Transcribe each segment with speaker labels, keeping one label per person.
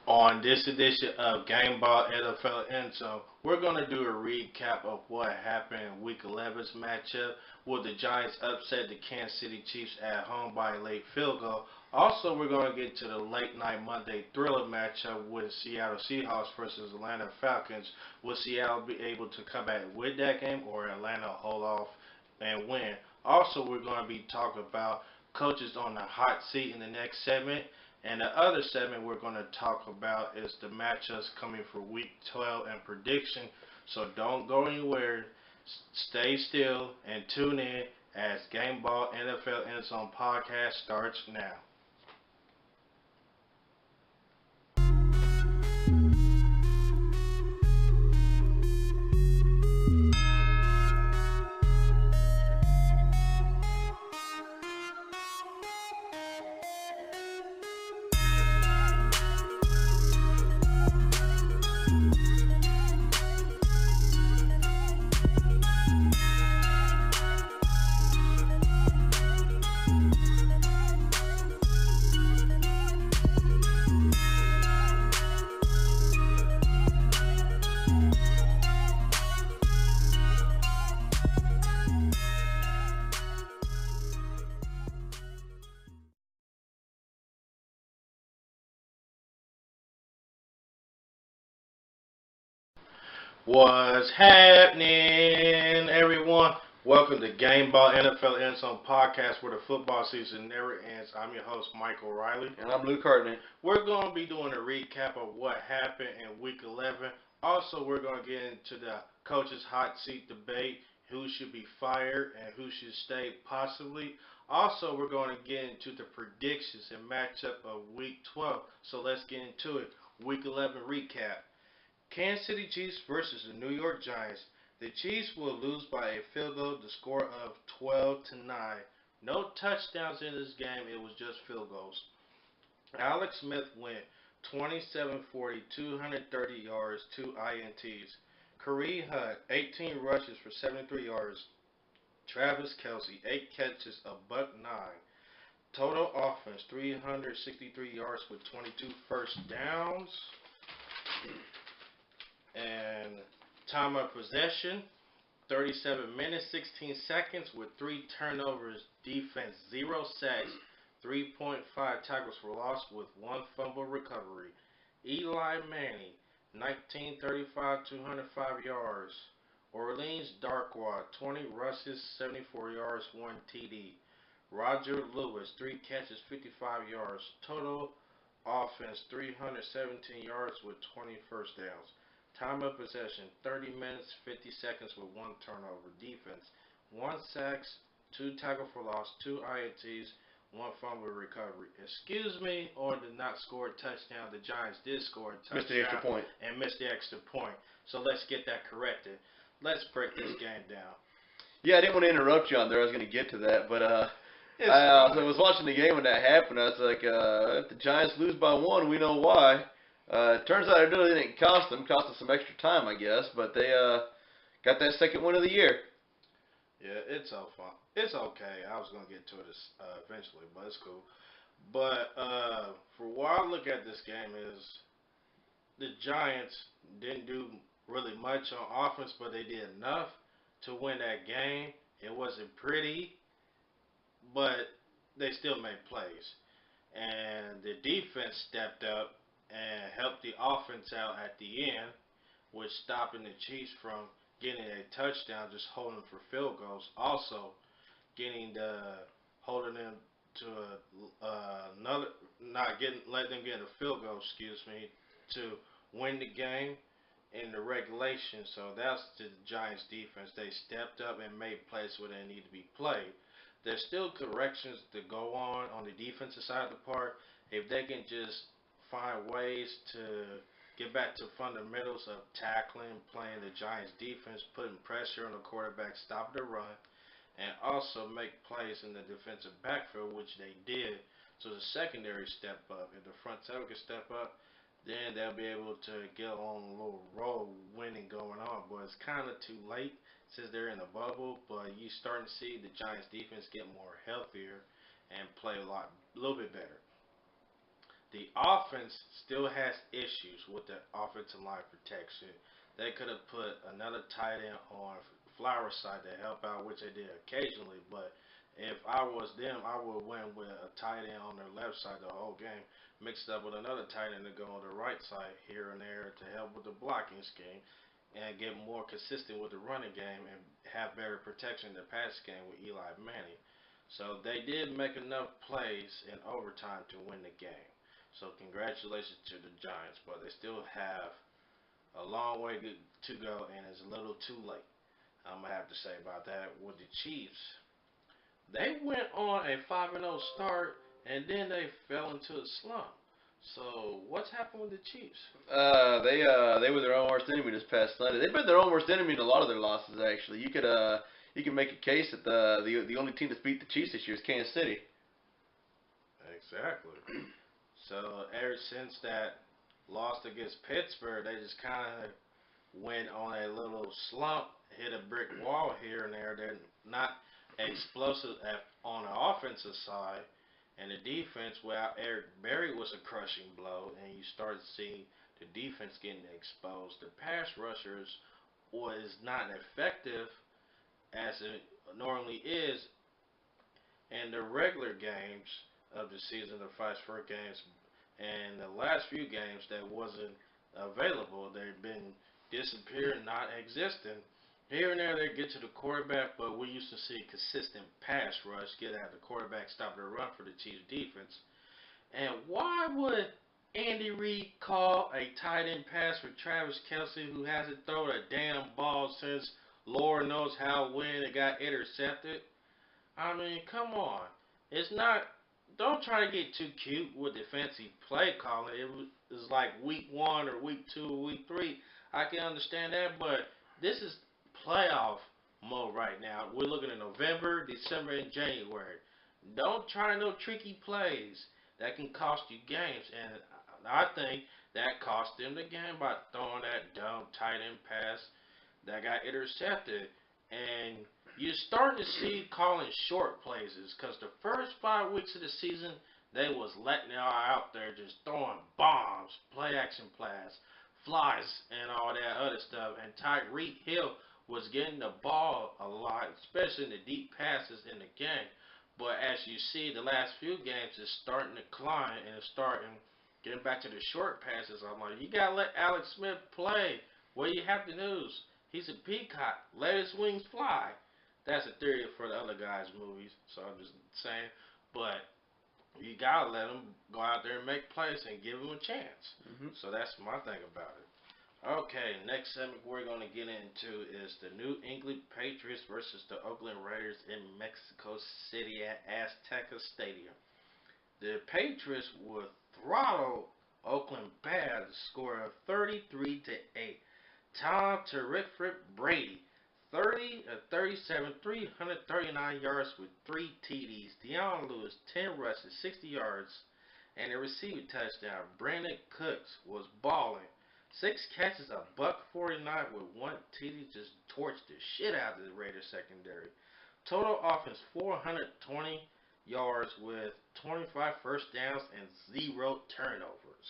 Speaker 1: On this edition of Gameball NFL Endzone, we're going to do a recap of what happened in Week 11's matchup. Will the Giants upset the Kansas City Chiefs at home by a late field goal? Also, we're going to get to the late night Monday thriller matchup with Seattle Seahawks versus Atlanta Falcons. Will Seattle be able to come back with that game, or Atlanta hold off and win? Also, we're going to be talking about coaches on the hot seat in the next segment. And the other segment we're going to talk about is the matchups coming for Week 12 and prediction. So don't go anywhere. Stay still and tune in as Gameball NFL Endzone Podcast starts now. What's happening, everyone? Welcome to Gameball NFL Endzone Podcast, where the football season never ends. I'm your host, Michael Riley.
Speaker 2: And I'm Luke Hartnett.
Speaker 1: We're going to be doing a recap of what happened in Week 11. Also, we're going to get into the coach's hot seat debate, who should be fired and who should stay possibly. Also, we're going to get into the predictions and matchup of Week 12. So let's get into it. Week 11 recap. Kansas City Chiefs versus the New York Giants. The Chiefs will lose by a field goal, the score of 12-9. No touchdowns in this game, it was just field goals. Alex Smith went 27-40, 230 yards, 2 INTs. Kareem Hunt, 18 rushes for 73 yards. Travis Kelce, 8 catches, a buck 9. Total offense, 363 yards with 22 first downs. And time of possession, 37 minutes, 16 seconds with 3 turnovers. Defense, 0 sacks, 3.5 tackles for loss with 1 fumble recovery. Eli Manning, 1935, 205 yards. Orleans Darkwa, 20 rushes, 74 yards, 1 TD. Roger Lewis, 3 catches, 55 yards. Total offense, 317 yards with 20 first downs. Time of possession, 30 minutes, 50 seconds with 1 turnover. Defense, 1 sacks, 2 tackle for loss, 2 INTs, 1 fumble recovery. Excuse me, or did not score a touchdown. The Giants did score a touchdown.
Speaker 2: Missed the extra point.
Speaker 1: And missed the extra point. So let's get that corrected. Let's break this game down.
Speaker 2: Yeah, I didn't want to interrupt you on there. I was going to get to that, but I was watching the game when that happened. I was like, if the Giants lose by 1, we know why. It turns out it really didn't cost them. Cost us some extra time, I guess. But they got that second win of the year.
Speaker 1: Yeah, it's so fun. It's okay. I was going to get to it eventually, but it's cool. But for what I look at this game is the Giants didn't do really much on offense, but they did enough to win that game. It wasn't pretty, but they still made plays. And the defense stepped up and helped the offense out at the end, with stopping the Chiefs from getting a touchdown, just holding them for field goals. Also, holding them to let them get a field goal, to win the game in the regulation. So that's the Giants defense. They stepped up and made plays where they need to be played. There's still corrections to go on the defensive side of the park. If they can just find ways to get back to fundamentals of tackling, playing the Giants defense, putting pressure on the quarterback, stopping the run, and also make plays in the defensive backfield, which they did. So the secondary step up. If the front seven can step up, then they'll be able to get on a little roll, winning going on. But it's kind of too late since they're in a bubble. But you starting to see the Giants defense get more healthier and play a little bit better. The offense still has issues with the offensive line protection. They could have put another tight end on Flower side to help out, which they did occasionally. But if I was them, I would win with a tight end on their left side the whole game, mixed up with another tight end to go on the right side here and there to help with the blocking scheme and get more consistent with the running game and have better protection in the pass game with Eli Manning. So they did make enough plays in overtime to win the game. So congratulations to the Giants, but they still have a long way to go and it's a little too late. I'm gonna have to say about that with the Chiefs. They went on a 5-0 start and then they fell into a slump. So what's happened with the Chiefs?
Speaker 2: They were their own worst enemy this past Sunday. They've been their own worst enemy in a lot of their losses. Actually, you can make a case that the only team that's beat the Chiefs this year is Kansas City.
Speaker 1: Exactly. So ever since that loss against Pittsburgh, they just kind of went on a little slump, hit a brick wall here and there. They're not explosive on the offensive side. And the defense, without Eric Berry, was a crushing blow, and you start seeing the defense getting exposed. The pass rushers was not effective as it normally is in the regular games of the season, the first games, and the last few games that wasn't available. They've been disappearing, not existing. Here and there they get to the quarterback, but we used to see consistent pass rush get at the quarterback, stop the run for the Chiefs defense. And why would Andy Reid call a tight end pass for Travis Kelce, who hasn't thrown a damn ball since Lord knows how when it got intercepted? I mean, come on. It's not. Don't try to get too cute with the fancy play calling. It was like week 1 or week 2 or week 3. I can understand that, but this is playoff mode right now. We're looking at November, December, and January. Don't try no tricky plays that can cost you games. And I think that cost them the game by throwing that dumb tight end pass that got intercepted. And you're starting to see calling short plays because the first 5 weeks of the season, they was letting it all out there, just throwing bombs, play action pass, flies, and all that other stuff. And Tyreek Hill was getting the ball a lot, especially in the deep passes in the game. But as you see, the last few games is starting to climb and it's starting getting back to the short passes. I'm like, you gotta let Alex Smith play. What do you have to lose? He's a peacock. Let his wings fly. That's a theory for the other guys' movies. So I'm just saying, but you gotta let him go out there and make plays and give him a chance.
Speaker 2: Mm-hmm.
Speaker 1: So that's my thing about it. Okay, next segment we're going to get into is the New England Patriots versus the Oakland Raiders in Mexico City at Azteca Stadium. The Patriots would throttle Oakland bad, score of 33-8. Tom Terrific Brady, 30 of 37, 339 yards with 3 TDs. Deion Lewis, 10 rushes, 60 yards, and a receiving touchdown. Brandon Cooks was balling. 6 catches, a $149 with 1 TD, just torched the shit out of the Raiders secondary. Total offense 420 yards with 25 first downs and 0 turnovers.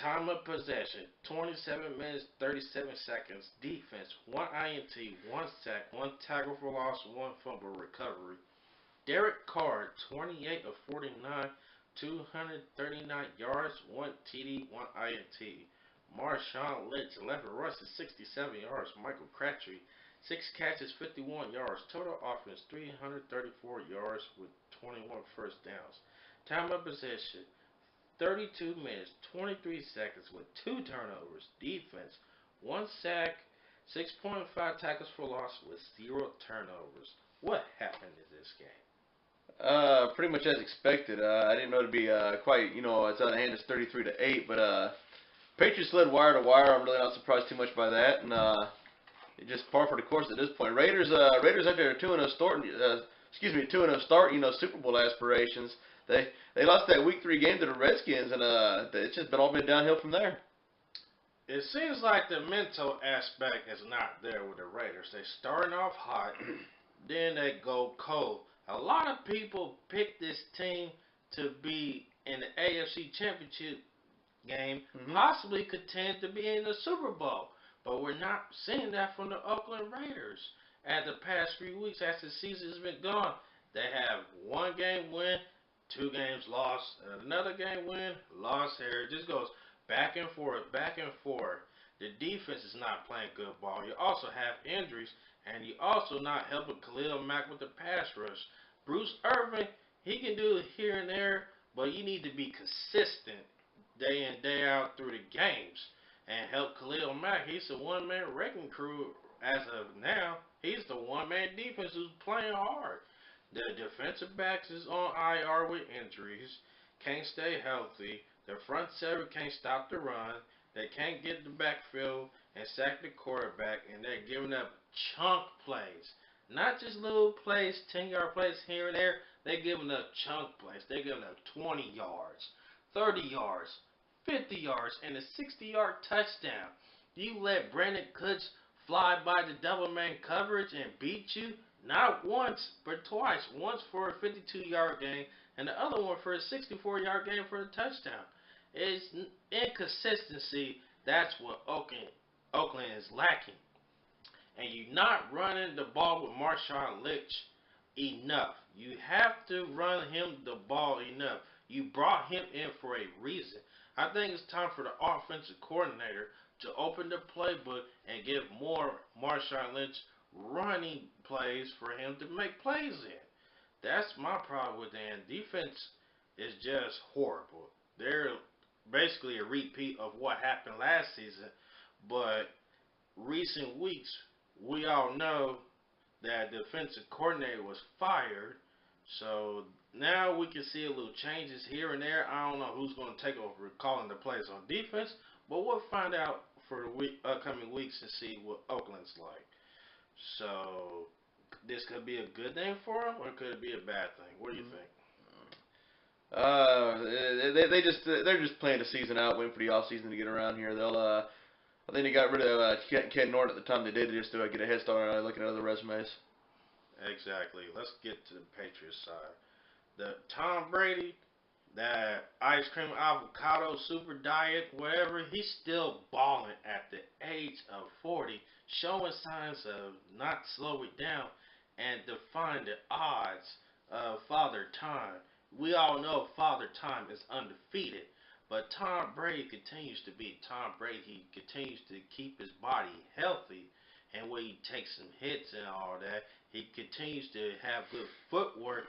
Speaker 1: Time of possession 27 minutes 37 seconds. Defense 1 INT, 1 sack, 1 tackle for loss, 1 fumble recovery. Derek Carr 28 of 49, 239 yards, 1 TD, 1 INT. Marshawn Lynch, 11 rushes, 67 yards. Michael Crabtree, 6 catches, 51 yards. Total offense, 334 yards with 21 first downs. Time of possession, 32 minutes, 23 seconds with 2 turnovers. Defense, 1 sack, 6.5 tackles for loss with 0 turnovers. What happened in this game?
Speaker 2: Pretty much as expected. I didn't know it'd be quite, it's out of hand. It's 33-8, but Patriots led wire to wire. I'm really not surprised too much by that, and it just par for the course at this point. Raiders after their 2-0 start, 2-0 start, Super Bowl aspirations. They lost that Week 3 game to the Redskins, and it's just all been downhill from there.
Speaker 1: It seems like the mental aspect is not there with the Raiders. They starting off hot, then they go cold. A lot of people pick this team to be in the AFC Championship game,
Speaker 2: Mm-hmm.
Speaker 1: possibly contend to be in the Super Bowl. But we're not seeing that from the Oakland Raiders. At the past 3 weeks, as the season has been gone, they have one game win, 2 games lost, another game win, lost here. It just goes back and forth, back and forth. The defense is not playing good ball. You also have injuries, and you also not helping Khalil Mack with the pass rush. Bruce Irvin, he can do it here and there, but you need to be consistent day in, day out through the games and help Khalil Mack. He's a one-man wrecking crew as of now. He's the one-man defense who's playing hard. The defensive backs is on IR with injuries, can't stay healthy. The front seven can't stop the run. They can't get the backfield and sack the quarterback, and they're giving up chunk plays. Not just little plays, 10-yard plays here and there. They're giving up chunk plays. They're giving up 20 yards, 30 yards, 50 yards, and a 60-yard touchdown. You let Brandon Cooks fly by the double man coverage and beat you? Not once, but twice. Once for a 52-yard gain, and the other one for a 64-yard gain for a touchdown. It's inconsistency. That's what Oakland is lacking. And you're not running the ball with Marshawn Lynch enough. You have to run him the ball enough. You brought him in for a reason. I think it's time for the offensive coordinator to open the playbook and give more Marshawn Lynch running plays for him to make plays in. That's my problem with them. Defense is just horrible. They're basically a repeat of what happened last season, but recent weeks, we all know that the defensive coordinator was fired, so now we can see a little changes here and there. I don't know who's going to take over calling the plays on defense, but we'll find out for the upcoming weeks and see what Oakland's like. So this could be a good thing for them, or could it be a bad thing? What do you think?
Speaker 2: They're just playing the season out, waiting for the off season to get around here. I think they got rid of Ken Norton at the time they did, just to get a head start on looking at other resumes.
Speaker 1: Exactly. Let's get to the Patriots side. The Tom Brady, that ice cream avocado super diet, whatever, he's still balling at the age of 40, showing signs of not slowing down and defying the odds of Father Time. We all know Father Time is undefeated, but Tom Brady continues to be Tom Brady. He continues to keep his body healthy, and when he takes some hits and all that, he continues to have good footwork.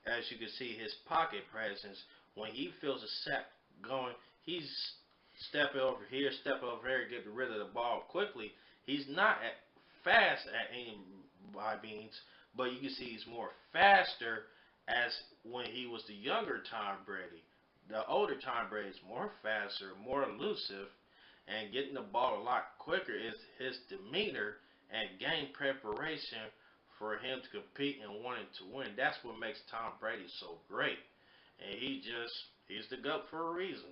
Speaker 1: As you can see, his pocket presence, when he feels a sack going, he's stepping over here, stepping over there, getting rid of the ball quickly. He's not fast at any by means, but you can see he's more faster as when he was the younger Tom Brady. The older Tom Brady is more faster, more elusive, and getting the ball a lot quicker is his demeanor and game preparation for him to compete and wanting to win. That's what makes Tom Brady so great. And he's the GOAT for a reason.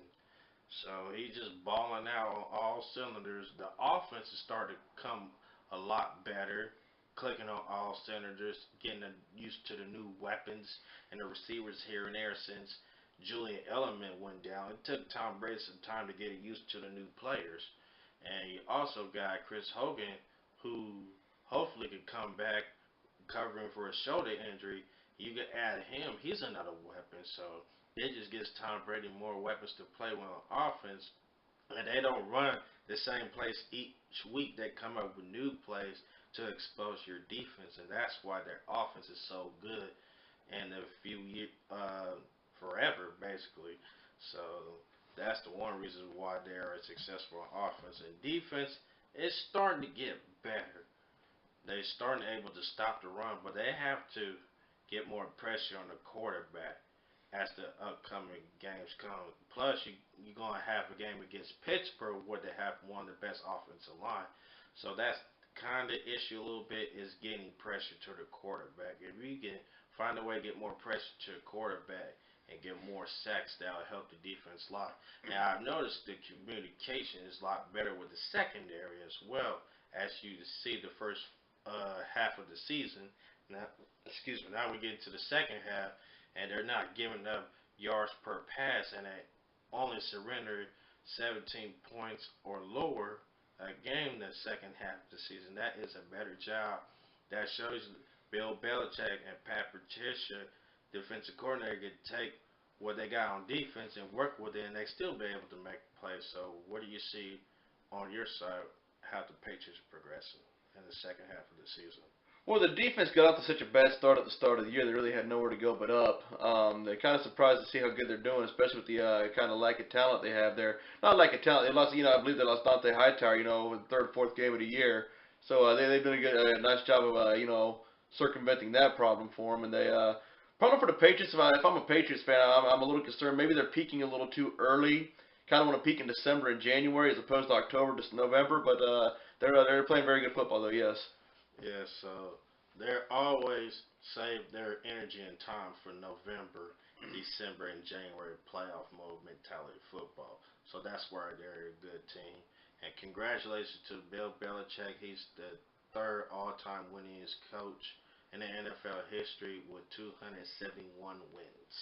Speaker 1: So he's just balling out on all cylinders. The offense is starting to come a lot better, clicking on all cylinders, getting used to the new weapons and the receivers here and there since Julian Edelman went down. It took Tom Brady some time to get used to the new players. And you also got Chris Hogan, who hopefully could come back covering for a shoulder injury. You could add him. He's another weapon. So it just gives Tom Brady more weapons to play with on offense. And they don't run the same plays each week. They come up with new plays to expose your defense. And that's why their offense is so good in a few years, forever, basically. So that's the one reason why they are successful on offense. And defense is starting to get better. They're starting able to stop the run, but they have to get more pressure on the quarterback as the upcoming games come. Plus, you're going to have a game against Pittsburgh where they have one of the best offensive line. So that's kind of issue a little bit, is getting pressure to the quarterback. If you can find a way to get more pressure to the quarterback and get more sacks, that'll help the defense a lot. Now, I've noticed the communication is a lot better with the secondary as well, as you see the first half of the season. Now we get into the second half, and they're not giving up yards per pass, and they only surrendered 17 points or lower a game the second half of the season. That is a better job. That shows Bill Belichick and Pat Patricia, defensive coordinator, could take what they got on defense and work with it, and they still be able to make plays. So, what do you see on your side how the Patriots progressing in the second half of the season?
Speaker 2: Well, the defense got off to such a bad start at the start of the year. They really had nowhere to go but up. They're kind of surprised to see how good they're doing, especially with the kind of lack of talent they have there. Not lack of talent. They lost, I believe they lost Dante Hightower, in the third, fourth game of the year. So they've done a nice job of, circumventing that problem for them. And they problem for the Patriots. If I'm a Patriots fan, I'm a little concerned. Maybe they're peaking a little too early. Kind of want to peak in December and January as opposed to October to November. But they're playing very good football though. Yes.
Speaker 1: Yeah, so they're always save their energy and time for November, December, and January playoff mode mentality football. So that's why they're a good team. And congratulations to Bill Belichick. He's the third all-time winningest coach in the NFL history with 271 wins.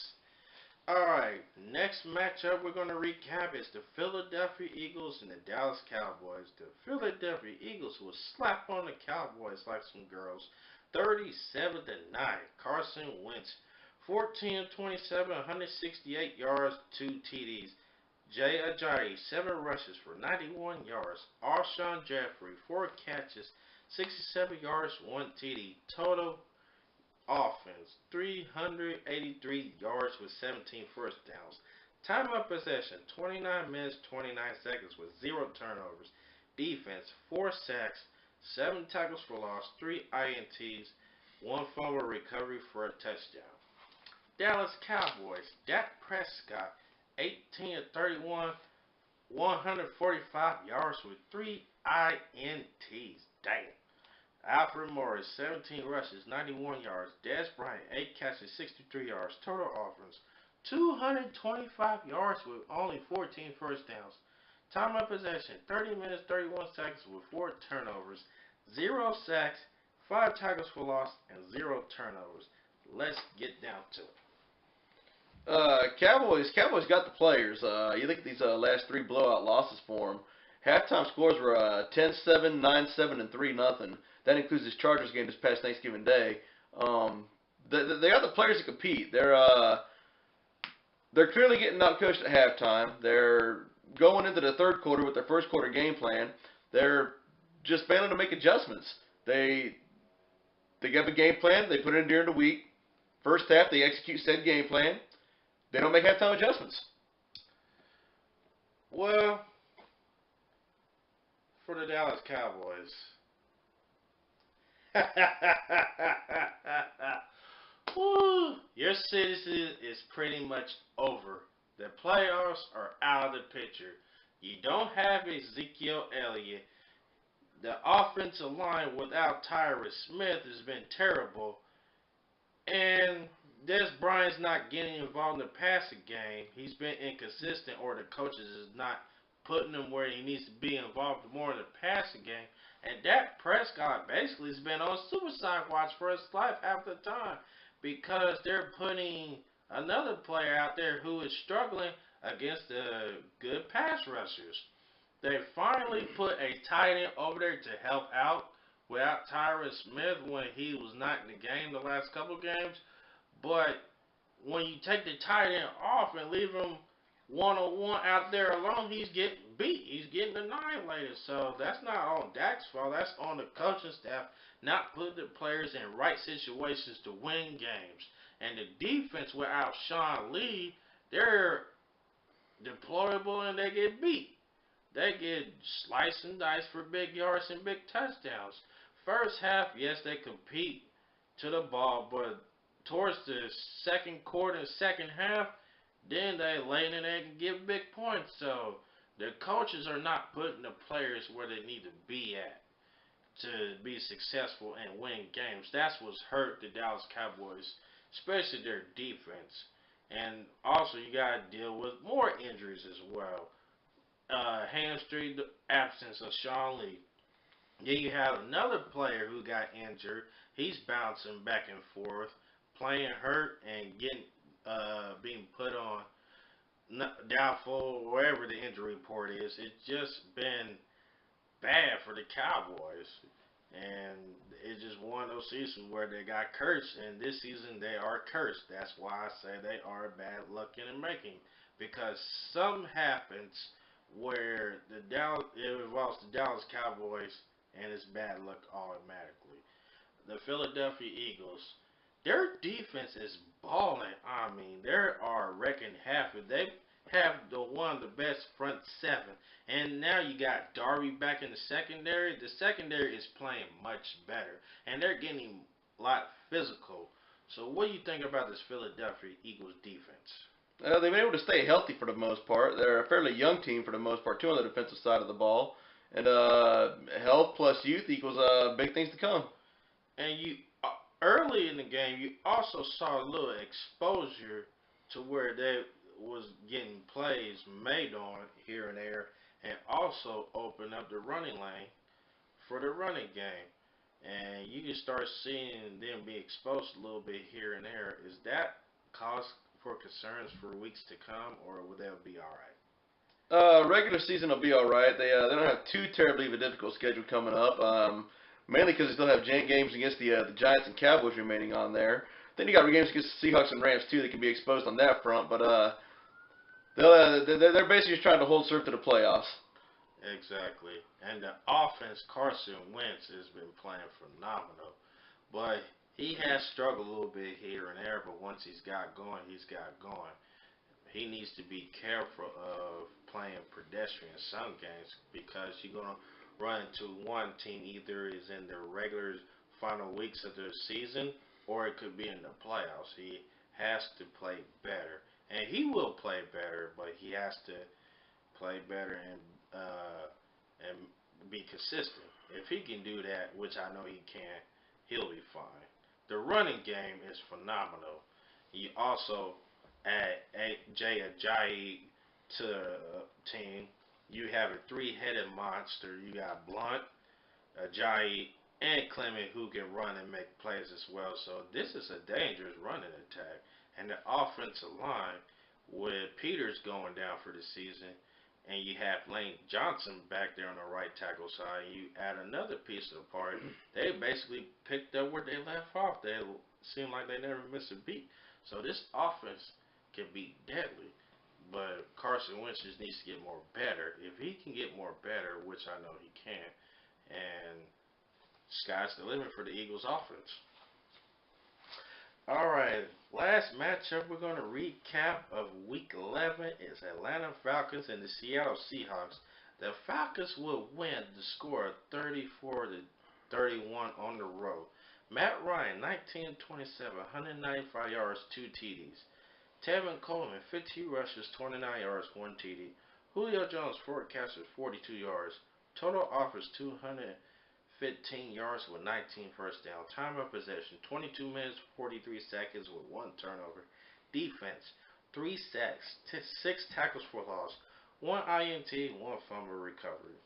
Speaker 1: Alright, next matchup we're going to recap is the Philadelphia Eagles and the Dallas Cowboys. The Philadelphia Eagles will slap on the Cowboys like some girls. 37-9. Carson Wentz, 14 of 27, 168 yards, 2 TDs. Jay Ajayi, 7 rushes for 91 yards. Alshon Jeffrey, 4 catches, 67 yards, 1 TD. Total offense, 383 yards with 17 first downs. Time of possession, 29 minutes, 29 seconds with 0 turnovers. Defense, 4 sacks, 7 tackles for loss, 3 INTs, 1 fumble recovery for a touchdown. Dallas Cowboys, Dak Prescott, 18 of 31, 145 yards with 3 INTs. Damn. Alfred Morris, 17 rushes, 91 yards. Dez Bryant, 8 catches, 63 yards. Total offense, 225 yards with only 14 first downs. Time of possession, 30 minutes, 31 seconds with 4 turnovers. 0 sacks, 5 tackles for loss, and 0 turnovers. Let's get down to it.
Speaker 2: Cowboys got the players. You look at these last 3 blowout losses for them. Halftime scores were 10-7, 9-7, and 3-0. That includes this Chargers game this past Thanksgiving Day. They got the players to compete. They're clearly getting outcoached at halftime. They're going into the third quarter with their first quarter game plan. They're just failing to make adjustments. They have a game plan. They put it in during the week. First half, they execute said game plan. They don't make halftime adjustments.
Speaker 1: Well, for the Dallas Cowboys, woo, your season is pretty much over. The playoffs are out of the picture. You don't have Ezekiel Elliott. The offensive line without Tyrus Smith has been terrible. And Dez Bryant's not getting involved in the passing game. He's been inconsistent, or the coaches is not putting him where he needs to be involved more in the passing game. And Dak Prescott basically has been on suicide watch for his life half the time because they're putting another player out there who is struggling against the good pass rushers. They finally put a tight end over there to help out without Tyrus Smith when he was not in the game the last couple games. But when you take the tight end off and leave him one-on-one out there alone, he's getting beat. He's getting annihilated. So that's not on Dak's fault. That's on the coaching staff not putting the players in right situations to win games. And the defense without Sean Lee, they're deployable and they get beat. They get sliced and diced for big yards and big touchdowns. First half, yes, they compete to the ball, but towards the second quarter, second half, then they lay in and they can give big points. So the coaches are not putting the players where they need to be at to be successful and win games. That's what's hurt the Dallas Cowboys, especially their defense. And also you got to deal with more injuries as well. Hamstring absence of Sean Lee. Then you have another player who got injured. He's bouncing back and forth, playing hurt and getting being put on doubtful, wherever the injury report is. It's just been bad for the Cowboys. And it's just one of those seasons where they got cursed, and this season they are cursed. That's why I say they are bad luck in the making, because something happens where it involves the Dallas Cowboys, and it's bad luck automatically. The Philadelphia Eagles, their defense is balling. I mean, they are wrecking havoc. They have one of the best front seven. And now you got Darby back in the secondary. The secondary is playing much better. And they're getting a lot physical. So what do you think about this Philadelphia Eagles defense?
Speaker 2: They've been able to stay healthy for the most part. They're a fairly young team for the most part, too, on the defensive side of the ball. And health plus youth equals big things to come.
Speaker 1: And you early in the game, you also saw a little exposure to where they was getting plays made on here and there, and also open up the running lane for the running game. And you can start seeing them be exposed a little bit here and there. Is that cause for concerns for weeks to come, or will that be all right?
Speaker 2: Regular season will be all right. They don't have too terribly of a difficult schedule coming up. Mainly because they still have games against the Giants and Cowboys remaining on there. Then you got games against the Seahawks and Rams too that can be exposed on that front. But they're basically just trying to hold serve to the playoffs.
Speaker 1: Exactly. And the offense, Carson Wentz has been playing phenomenal. But he has struggled a little bit here and there. But once he's got going, he's got going. He needs to be careful of playing pedestrian some games, because you're going to run into one team, either is in the regular final weeks of the season, or it could be in the playoffs. He has to play better, and he will play better, but he has to play better and be consistent. If he can do that, which I know he can, he'll be fine. The running game is phenomenal. He also add Jay Ajayi to the team. You have a three-headed monster. You got Blunt, Ajayi, and Clement, who can run and make plays as well. So this is a dangerous running attack. And the offensive line, with Peters going down for the season, and you have Lane Johnson back there on the right tackle side, and you add another piece of the part, they basically picked up where they left off. They seem like they never missed a beat. So this offense can be deadly. But Carson Wentz just needs to get more better. If he can get more better, which I know he can, and sky's the limit for the Eagles offense. All right, last matchup we're going to recap of Week 11 is Atlanta Falcons and the Seattle Seahawks. The Falcons will win the score of 34-31 on the road. Matt Ryan, 19-27, 195 yards, 2 TDs. Tevin Coleman, 15 rushes, 29 yards, 1 TD. Julio Jones, 4 catches, 42 yards. Total offers, 215 yards with 19 first down. Time of possession, 22 minutes, 43 seconds with 1 turnover. Defense, 3 sacks, 6 tackles for loss, 1 INT, 1 fumble recovery.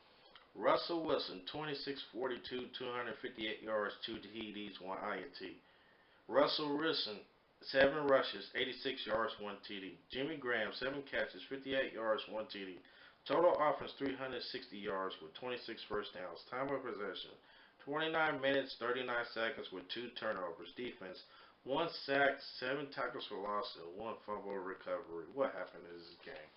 Speaker 1: Russell Wilson, 26-42, 258 yards, 2 TDs, 1 INT. Russell Wilson, 7 rushes, 86 yards, 1 TD. Jimmy Graham, 7 catches, 58 yards, 1 TD. Total offense, 360 yards with 26 first downs. Time of possession, 29 minutes, 39 seconds with 2 turnovers. Defense, 1 sack, 7 tackles for loss, and 1 fumble recovery. What happened in this game?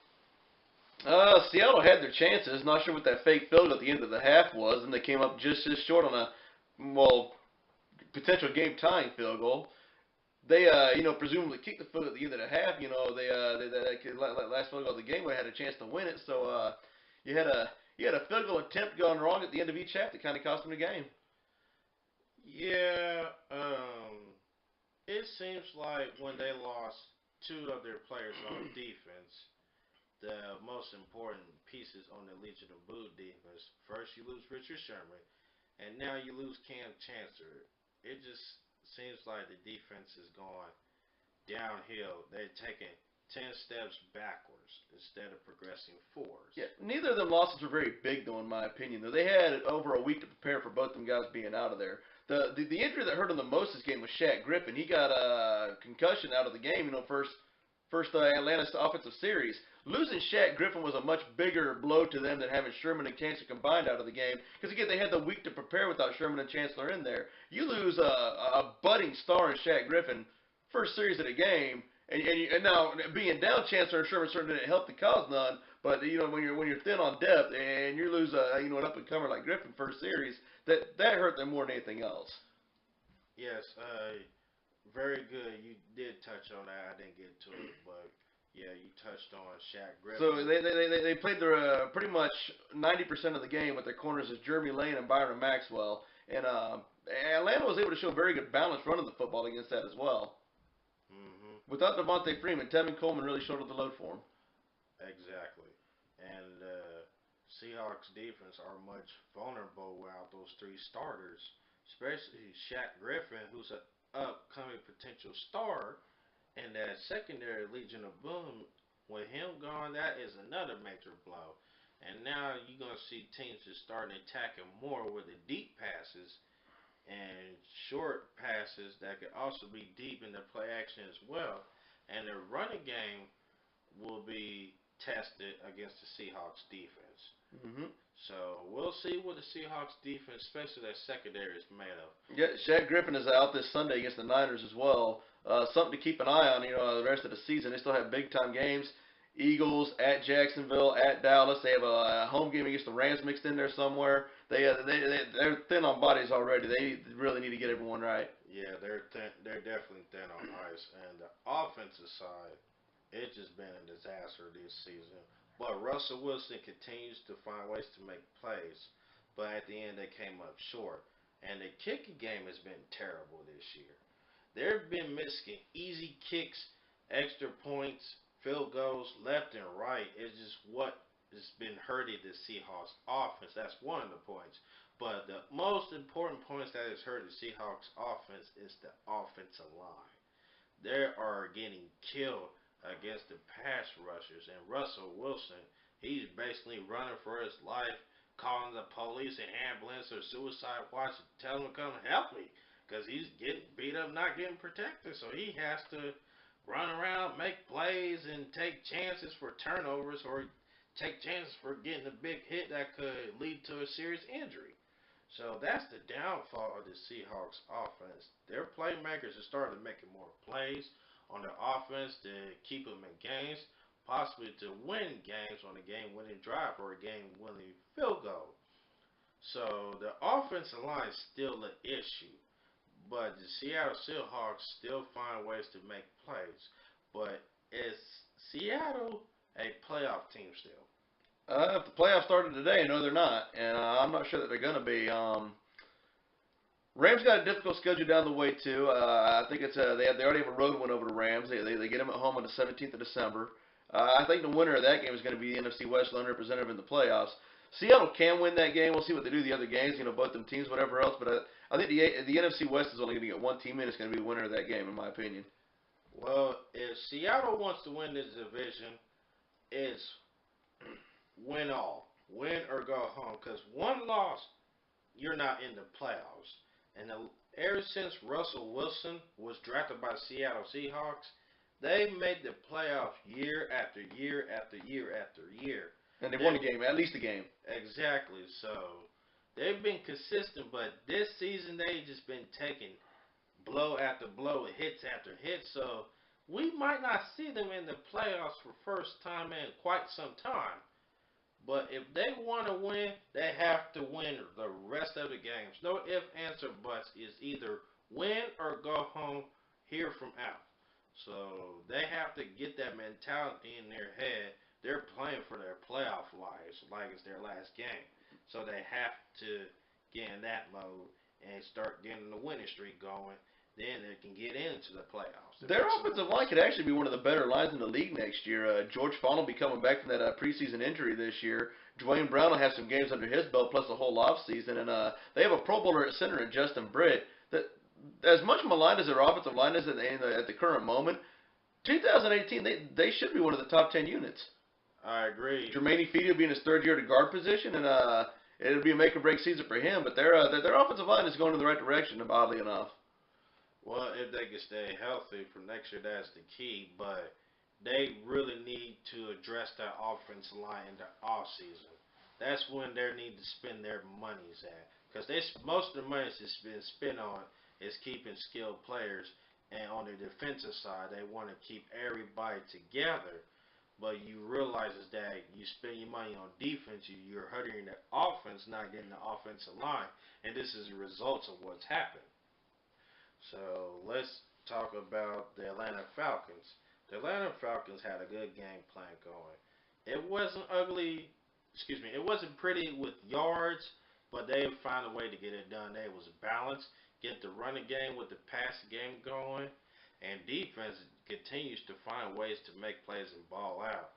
Speaker 2: Seattle had their chances. Not sure what that fake field goal at the end of the half was, and they came up just short on a, potential game-tying field goal. They, presumably kicked the field at the end of the half. They last field goal of the game, they had a chance to win it. So you had a field goal attempt gone wrong at the end of each half that kind of cost them the game.
Speaker 1: Yeah, it seems like when they lost 2 of their players on defense, the most important pieces on the Legion of Boom defense. First, you lose Richard Sherman, and now you lose Cam Chancellor. It just seems like the defense is going downhill. They're taking 10 steps backwards instead of progressing forwards.
Speaker 2: Yeah, neither of them losses were very big, though, in my opinion. Though they had over a week to prepare for both them guys being out of there. The injury that hurt him the most this game was Shaq Griffin. He got a concussion out of the game. First Atlanta's offensive series. Losing Shaq Griffin was a much bigger blow to them than having Sherman and Chancellor combined out of the game. Because, again, they had the week to prepare without Sherman and Chancellor in there. You lose a budding star in Shaq Griffin, first series of the game, and now being down Chancellor and Sherman certainly didn't help the cause none. But, when you're thin on depth and you lose an up-and-comer like Griffin first series, that hurt them more than anything else.
Speaker 1: Yes, very good. You did touch on that. I didn't get to it, but yeah, you touched on Shaq Griffin.
Speaker 2: So they played their pretty much 90% of the game with their corners as Jeremy Lane and Byron Maxwell, and Atlanta was able to show very good balance running the football against that as well.
Speaker 1: Mm-hmm.
Speaker 2: Without Devontae Freeman, Tevin Coleman really shouldered the load for him.
Speaker 1: Exactly, and Seahawks defense are much vulnerable without those three starters, especially Shaq Griffin, who's an upcoming potential star, and that secondary Legion of Boom, with him gone, that is another major blow. And now you're going to see teams just starting attacking more with the deep passes and short passes that could also be deep in the play action as well. And the running game will be tested against the Seahawks defense.
Speaker 2: Mm-hmm.
Speaker 1: So we'll see what the Seahawks defense, especially that secondary, is made of.
Speaker 2: Yeah, Shaq Griffin is out this Sunday against the Niners as well. Something to keep an eye on, the rest of the season. They still have big-time games. Eagles, at Jacksonville, at Dallas. They have a home game against the Rams mixed in there somewhere. They're thin on bodies already. They really need to get everyone right.
Speaker 1: Yeah, they're definitely thin on ice. And the offensive side, it's just been a disaster this season. But Russell Wilson continues to find ways to make plays. But at the end, they came up short. And the kicking game has been terrible this year. They've been missing easy kicks, extra points, field goals left and right. It's just what has been hurting the Seahawks offense. That's one of the points. But the most important points that has hurt the Seahawks offense is the offensive line. They are getting killed against the pass rushers, and Russell Wilson, he's basically running for his life, calling the police and ambulance or suicide watch and telling them to come help me because he's getting beat up, not getting protected. So he has to run around, make plays, and take chances for turnovers or take chances for getting a big hit that could lead to a serious injury. So that's the downfall of the Seahawks offense. Their playmakers are starting making more plays on the offense to keep them in games, possibly to win games on a game-winning drive or a game-winning field goal. So the offensive line is still an issue, but the Seattle Seahawks still find ways to make plays. But is Seattle a playoff team still?
Speaker 2: If the playoffs started today, no, they're not, and I'm not sure that they're going to be. Rams got a difficult schedule down the way too. I think it's they already have a road win over the Rams. They get them at home on the 17th of December. I think the winner of that game is going to be the NFC West lone representative in the playoffs. Seattle can win that game. We'll see what they do the other games. Both them teams, whatever else. But I think the NFC West is only going to get one team in. It's going to be the winner of that game, in my opinion.
Speaker 1: Well, if Seattle wants to win this division, it's win all, win or go home. Because one loss, you're not in the playoffs. And ever since Russell Wilson was drafted by the Seattle Seahawks, they made the playoffs year after year after year after year.
Speaker 2: And they won a game, at least a game.
Speaker 1: Exactly. So they've been consistent, but this season they've just been taking blow after blow, hits after hits. So we might not see them in the playoffs for first time in quite some time. But if they want to win, they have to win the rest of the games. No ifs, ands, or buts. It's either win or go home here from out. So they have to get that mentality in their head. They're playing for their playoff lives like it's their last game. So they have to get in that mode and start getting the winning streak going. Then they can get into the playoffs.
Speaker 2: Their offensive line could actually be one of the better lines in the league next year. George Faunt will be coming back from that preseason injury this year. Dwayne Brown will have some games under his belt, plus a whole offseason. And they have a Pro Bowler at center in Justin Britt. That, as much maligned as their offensive line is at the current moment, 2018, they should be one of the top 10 units.
Speaker 1: I agree.
Speaker 2: Jermaine Feedy will be in his third year at a guard position, and it'll be a make-or-break season for him. But their offensive line is going in the right direction, oddly enough.
Speaker 1: Well, if they can stay healthy for next year, that's the key. But they really need to address that offensive line in the off season. That's when they need to spend their monies at, because most of the money that's been spent on is keeping skilled players, and on the defensive side, they want to keep everybody together. But you realize is that you spend your money on defense, you're hurting the offense, not getting the offensive line, and this is the results of what's happened. So let's talk about the Atlanta Falcons. The Atlanta Falcons had a good game plan going. It wasn't ugly, it wasn't pretty with yards, but they found a way to get it done. They was balanced, get the running game with the passing game going, and defense continues to find ways to make plays and ball out.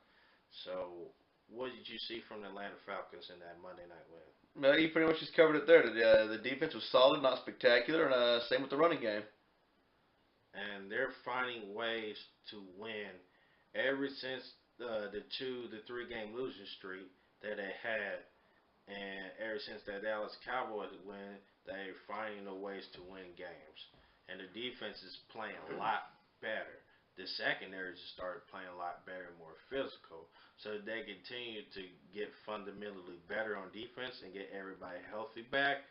Speaker 1: So, what did you see from the Atlanta Falcons in that Monday night win?
Speaker 2: No, you pretty much just covered it there. The defense was solid, not spectacular, and same with the running game.
Speaker 1: And they're finding ways to win ever since the 3 game losing streak that they had, and ever since that Dallas Cowboys win, they're finding the ways to win games. And the defense is playing a lot better. The secondary just started playing a lot better, more physical, so they continue to get fundamentally better on defense and get everybody healthy back.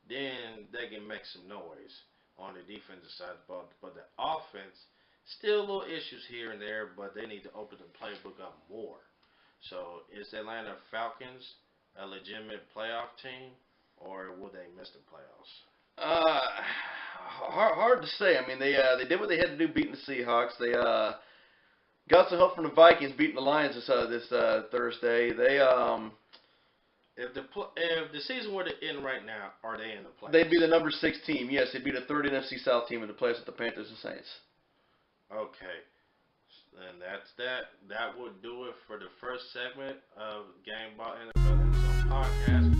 Speaker 1: Then they can make some noise on the defensive side of the ball. But the offense, still little issues here and there, but they need to open the playbook up more. So is the Atlanta Falcons a legitimate playoff team, or will they miss the playoffs?
Speaker 2: Hard to say. I mean, they did what they had to do, beating the Seahawks. They got some help from the Vikings, beating the Lions this Thursday. They
Speaker 1: If the season were to end right now, are they in the playoffs?
Speaker 2: They'd be the number 6 team. Yes, they'd be the third NFC South team in the playoffs with the Panthers and Saints.
Speaker 1: Okay. And that's that. That would do it for the first segment of Gameball NFL Endzone Podcast.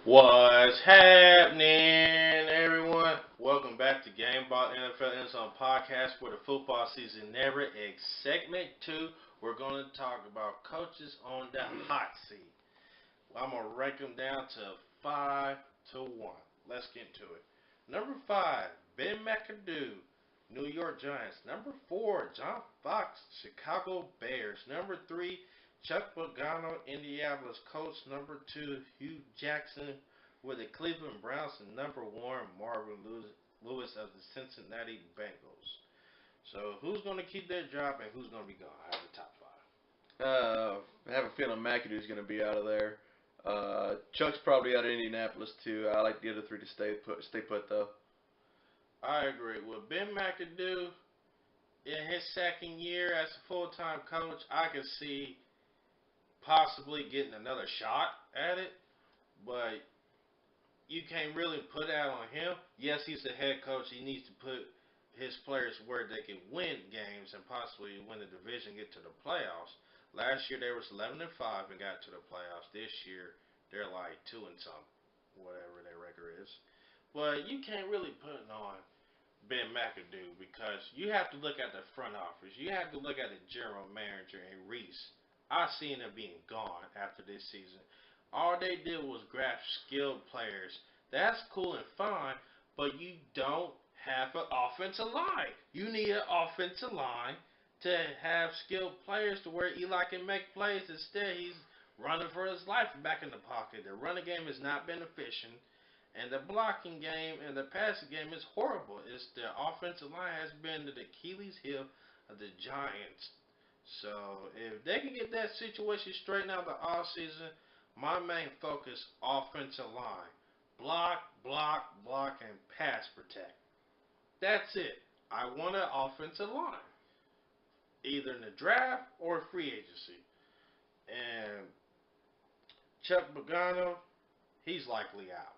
Speaker 1: What's happening, everyone? Welcome back to Gameball NFL Endzone Podcast, where the football season never ends. Segment 2, we're going to talk about coaches on the hot seat. I'm going to rank them down to 5 to 1. Let's get into it. Number 5, Ben McAdoo, New York Giants. Number 4, John Fox, Chicago Bears. Number 3, Chuck Pagano, Indianapolis Colts. Number 2, Hugh Jackson with the Cleveland Browns. And number 1, Marvin Lewis of the Cincinnati Bengals. So who's going to keep their job and who's going to be gone out of the top 5?
Speaker 2: I have a feeling McAdoo's going to be out of there. Chuck's probably out of Indianapolis too. I like the other 3 to stay put though.
Speaker 1: I agree. With Ben McAdoo, in his second year as a full-time coach, I could see possibly getting another shot at it, but you can't really put that on him. Yes, he's the head coach. He needs to put his players where they can win games and possibly win the division, get to the playoffs. Last year they was 11-5 and got to the playoffs. This year they're like 2 and some, whatever their record is. But you can't really put it on Ben McAdoo because you have to look at the front office. You have to look at the general manager and Reese. I seen them being gone after this season. All they did was grab skilled players. That's cool and fine, but you don't have an offensive line. You need an offensive line to have skilled players to where Eli can make plays. Instead, he's running for his life back in the pocket. The running game has not been efficient, and the blocking game and the passing game is horrible. It's the offensive line has been the Achilles heel of the Giants. So if they can get that situation straightened out the offseason, my main focus, offensive line. Block, block, block, and pass protect. That's it. I want an offensive line. Either in the draft or free agency. And Chuck Pagano, he's likely out.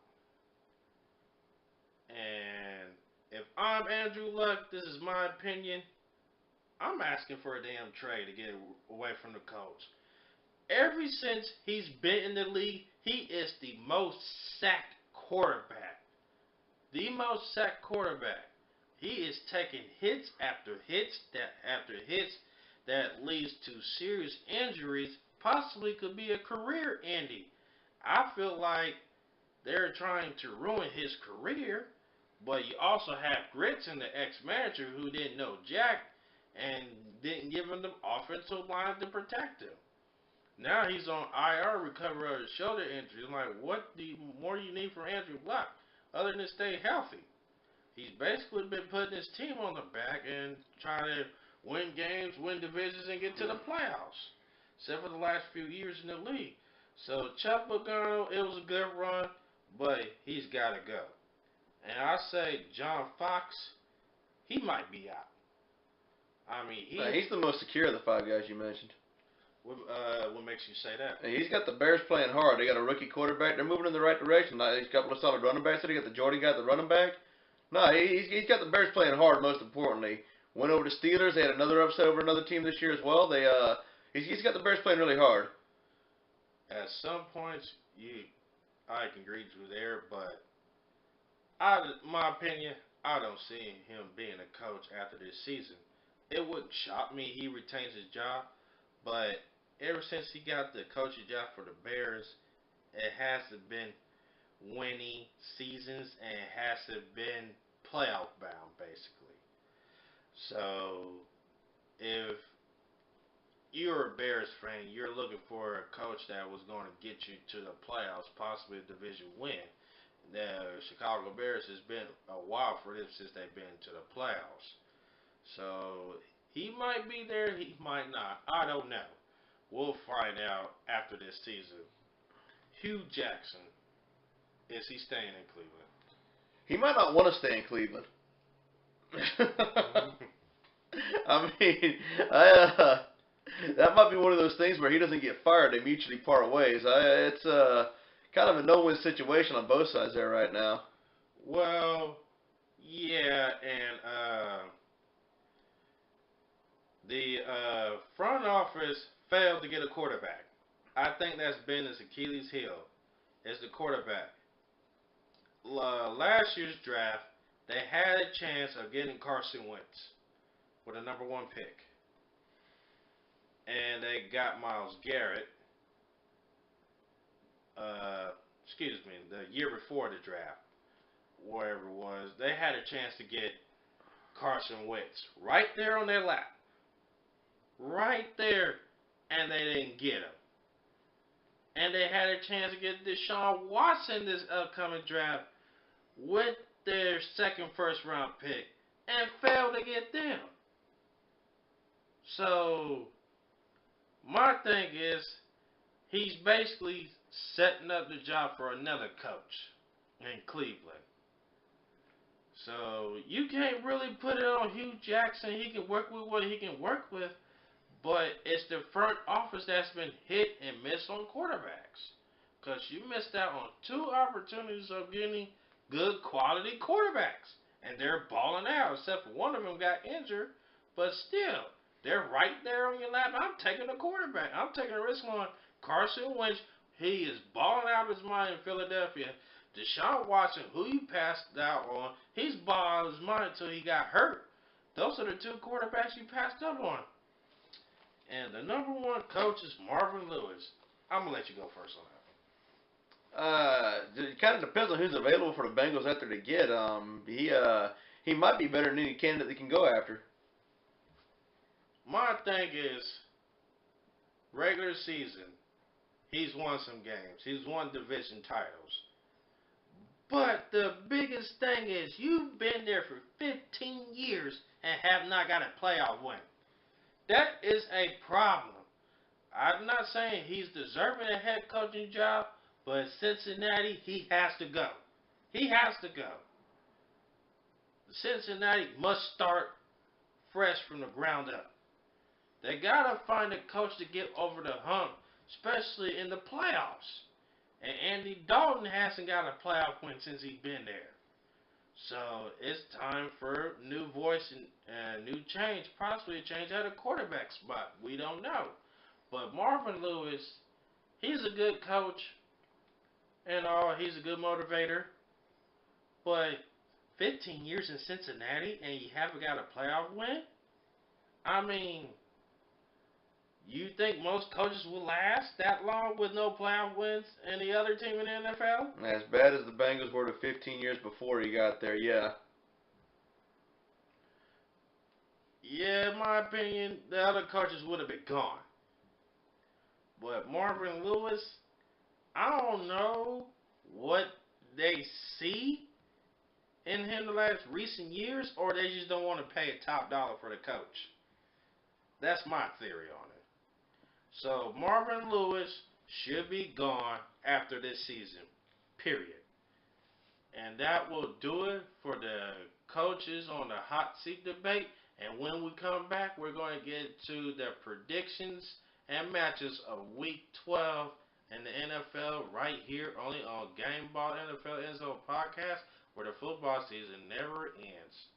Speaker 1: And if I'm Andrew Luck, this is my opinion, I'm asking for a damn trade to get away from the coach. Ever since he's been in the league, he is the most sacked quarterback. The most sacked quarterback. He is taking hits after hits that leads to serious injuries, possibly could be a career ending. I feel like they're trying to ruin his career, but you also have Gritson, the ex-manager, who didn't know Jack and didn't give him the offensive line to protect him. Now he's on IR, recovery of the shoulder injury. I'm like, what more you need from Andrew Luck other than stay healthy? He's basically been putting his team on the back and trying to win games, win divisions, and get to the playoffs. Except for the last few years in the league. So Chuck Pagano, it was a good run, but he's got to go. And I say John Fox, he might be out. I mean,
Speaker 2: he's the most secure of the five guys you mentioned.
Speaker 1: What makes you say that?
Speaker 2: He's got the Bears playing hard. They got a rookie quarterback. They're moving in the right direction. He's got a solid running back. So they got the Jordan guy, the running back. No, he's got the Bears playing hard. Most importantly, went over to Steelers. They had another upset over another team this year as well. He's got the Bears playing really hard.
Speaker 1: At some points, I can agree with you there, but my opinion, I don't see him being a coach after this season. It wouldn't shock me he retains his job, but ever since he got the coaching job for the Bears, it hasn't been winning seasons and it hasn't been playoff bound, basically. So, if you're a Bears fan, you're looking for a coach that was going to get you to the playoffs, possibly a division win. The Chicago Bears has been a while for them since they've been to the playoffs. So, he might be there, he might not. I don't know. We'll find out after this season. Hugh Jackson, is he staying in Cleveland?
Speaker 2: He might not want to stay in Cleveland. I mean, that might be one of those things where he doesn't get fired. They mutually part ways. It's kind of a no-win situation on both sides there right now.
Speaker 1: Well, yeah, and the front office failed to get a quarterback. I think that's been his Achilles heel, is the quarterback. Last year's draft, they had a chance of getting Carson Wentz with a number 1 pick. And they got Myles Garrett, the year before the draft, wherever it was. They had a chance to get Carson Wentz right there on their lap. Right there. And they didn't get him. And they had a chance to get Deshaun Watson this upcoming draft with their second first-round pick and failed to get them. So, my thing is, he's basically setting up the job for another coach in Cleveland. So, you can't really put it on Hugh Jackson. He can work with what he can work with. But it's the front office that's been hit and miss on quarterbacks. Because you missed out on 2 opportunities of getting good quality quarterbacks. And they're balling out, except for one of them got injured. But still, they're right there on your lap. I'm taking a quarterback. I'm taking a risk on Carson Wentz. He is balling out of his mind in Philadelphia. Deshaun Watson, who you passed out on, he's balling out of his mind until he got hurt. Those are the 2 quarterbacks you passed up on. And the number 1 coach is Marvin Lewis. I'm going to let you go first on
Speaker 2: that. It kind of depends on who's available for the Bengals after they get. He might be better than any candidate they can go after.
Speaker 1: My thing is, regular season, he's won some games. He's won division titles. But the biggest thing is, you've been there for 15 years and have not got a playoff win. That is a problem. I'm not saying he's deserving a head coaching job, but Cincinnati, he has to go. He has to go. Cincinnati must start fresh from the ground up. They got to find a coach to get over the hump especially in the playoffs. And Andy Dalton hasn't got a playoff win since he's been there. So it's time for new voice and new change, possibly a change at a quarterback spot. We don't know. But Marvin Lewis, he's a good coach and all. He's a good motivator. But 15 years in Cincinnati and you haven't got a playoff win? I mean, you think most coaches will last that long with no playoff wins in the other team in the NFL?
Speaker 2: As bad as the Bengals were the 15 years before he got there, yeah.
Speaker 1: Yeah, in my opinion, the other coaches would have been gone. But Marvin Lewis, I don't know what they see in him the last recent years, or they just don't want to pay a top dollar for the coach. That's my theory on it. So Marvin Lewis should be gone after this season, period. And that will do it for the coaches on the hot seat debate. And when we come back, we're going to get to the predictions and matches of Week 12 in the NFL right here only on Gameball NFL Endzone Podcast, where the football season never ends.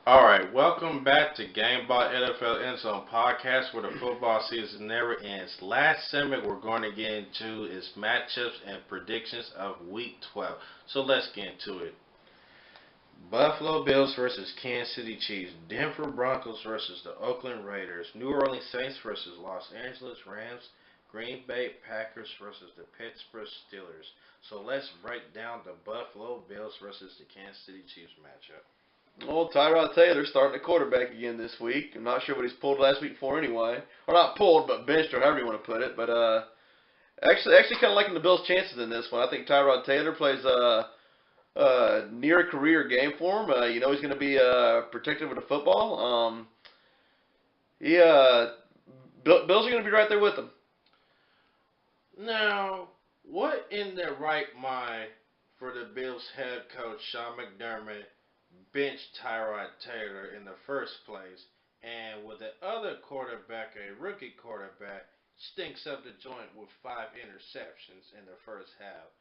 Speaker 1: Alright, welcome back to Gameball NFL Endzone Podcast, where the football season never ends. Last segment we're going to get into is matchups and predictions of Week 12. So let's get into it. Buffalo Bills versus Kansas City Chiefs. Denver Broncos versus the Oakland Raiders. New Orleans Saints versus Los Angeles Rams. Green Bay Packers versus the Pittsburgh Steelers. So let's break down the Buffalo Bills versus the Kansas City Chiefs matchup.
Speaker 2: Well, Tyrod Taylor starting at quarterback again this week. I'm not sure what he's pulled last week for anyway. Or not pulled, but benched, or however you want to put it. But actually kind of liking the Bills' chances in this one. I think Tyrod Taylor plays a near career game for him. He's going to be protected with the football. Bills are going to be right there with him.
Speaker 1: Now, what in their right mind for the Bills head coach Sean McDermott benched Tyrod Taylor in the first place, and with the other quarterback, a rookie quarterback, stinks up the joint with 5 interceptions in the first half?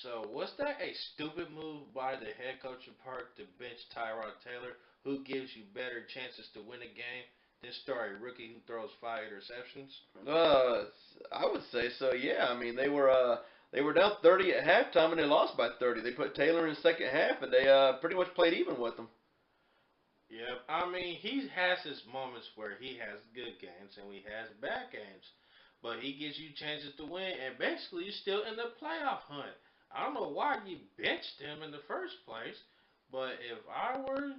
Speaker 1: So was that a stupid move by the head coach of Park to bench Tyrod Taylor, who gives you better chances to win a game than start a rookie who throws 5 interceptions?
Speaker 2: I would say so, yeah. I mean, they were down 30 at halftime, and they lost by 30. They put Taylor in the second half, and they pretty much played even with them.
Speaker 1: Yeah, I mean, he has his moments where he has good games and he has bad games. But he gives you chances to win, and basically you're still in the playoff hunt. I don't know why you benched him in the first place, but if I were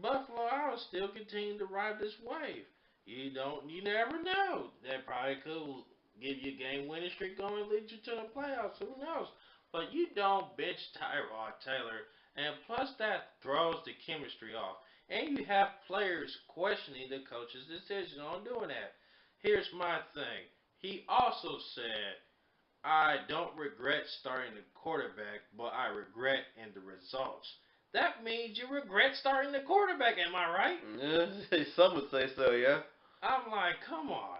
Speaker 1: Buffalo, I would still continue to ride this wave. You never know. They probably could give you a game-winning streak going and lead you to the playoffs. Who knows? But you don't bench Tyrod Taylor, and plus that throws the chemistry off. And you have players questioning the coach's decision on doing that. Here's my thing. He also said, I don't regret starting the quarterback, but I regret in the results. That means you regret starting the quarterback, am I right?
Speaker 2: Yeah, some would say so, yeah.
Speaker 1: I'm like, come on.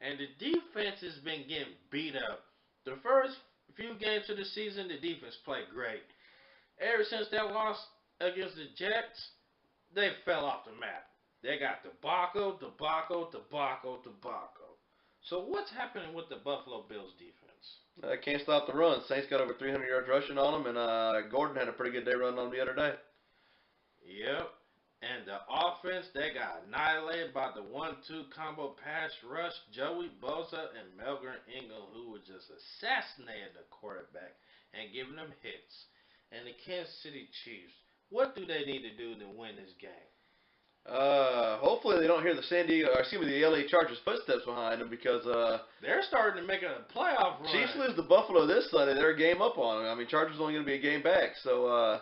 Speaker 1: And the defense has been getting beat up. The first few games of the season, the defense played great. Ever since that loss against the Jets, they fell off the map. They got debacle. So what's happening with the Buffalo Bills defense?
Speaker 2: Can't stop the run. Saints got over 300 yards rushing on them, and Gordon had a pretty good day running on them the other day.
Speaker 1: Yep. And the offense, they got annihilated by the 1-2 combo pass rush. Joey Bosa and Melvin Ingram, who was just assassinating the quarterback and giving them hits. And the Kansas City Chiefs, what do they need to do to win this game?
Speaker 2: Hopefully they don't hear the LA Chargers footsteps behind them because
Speaker 1: they're starting to make a playoff run.
Speaker 2: Chiefs lose to Buffalo this Sunday. They're a game up on them. I mean, Chargers only going to be a game back, so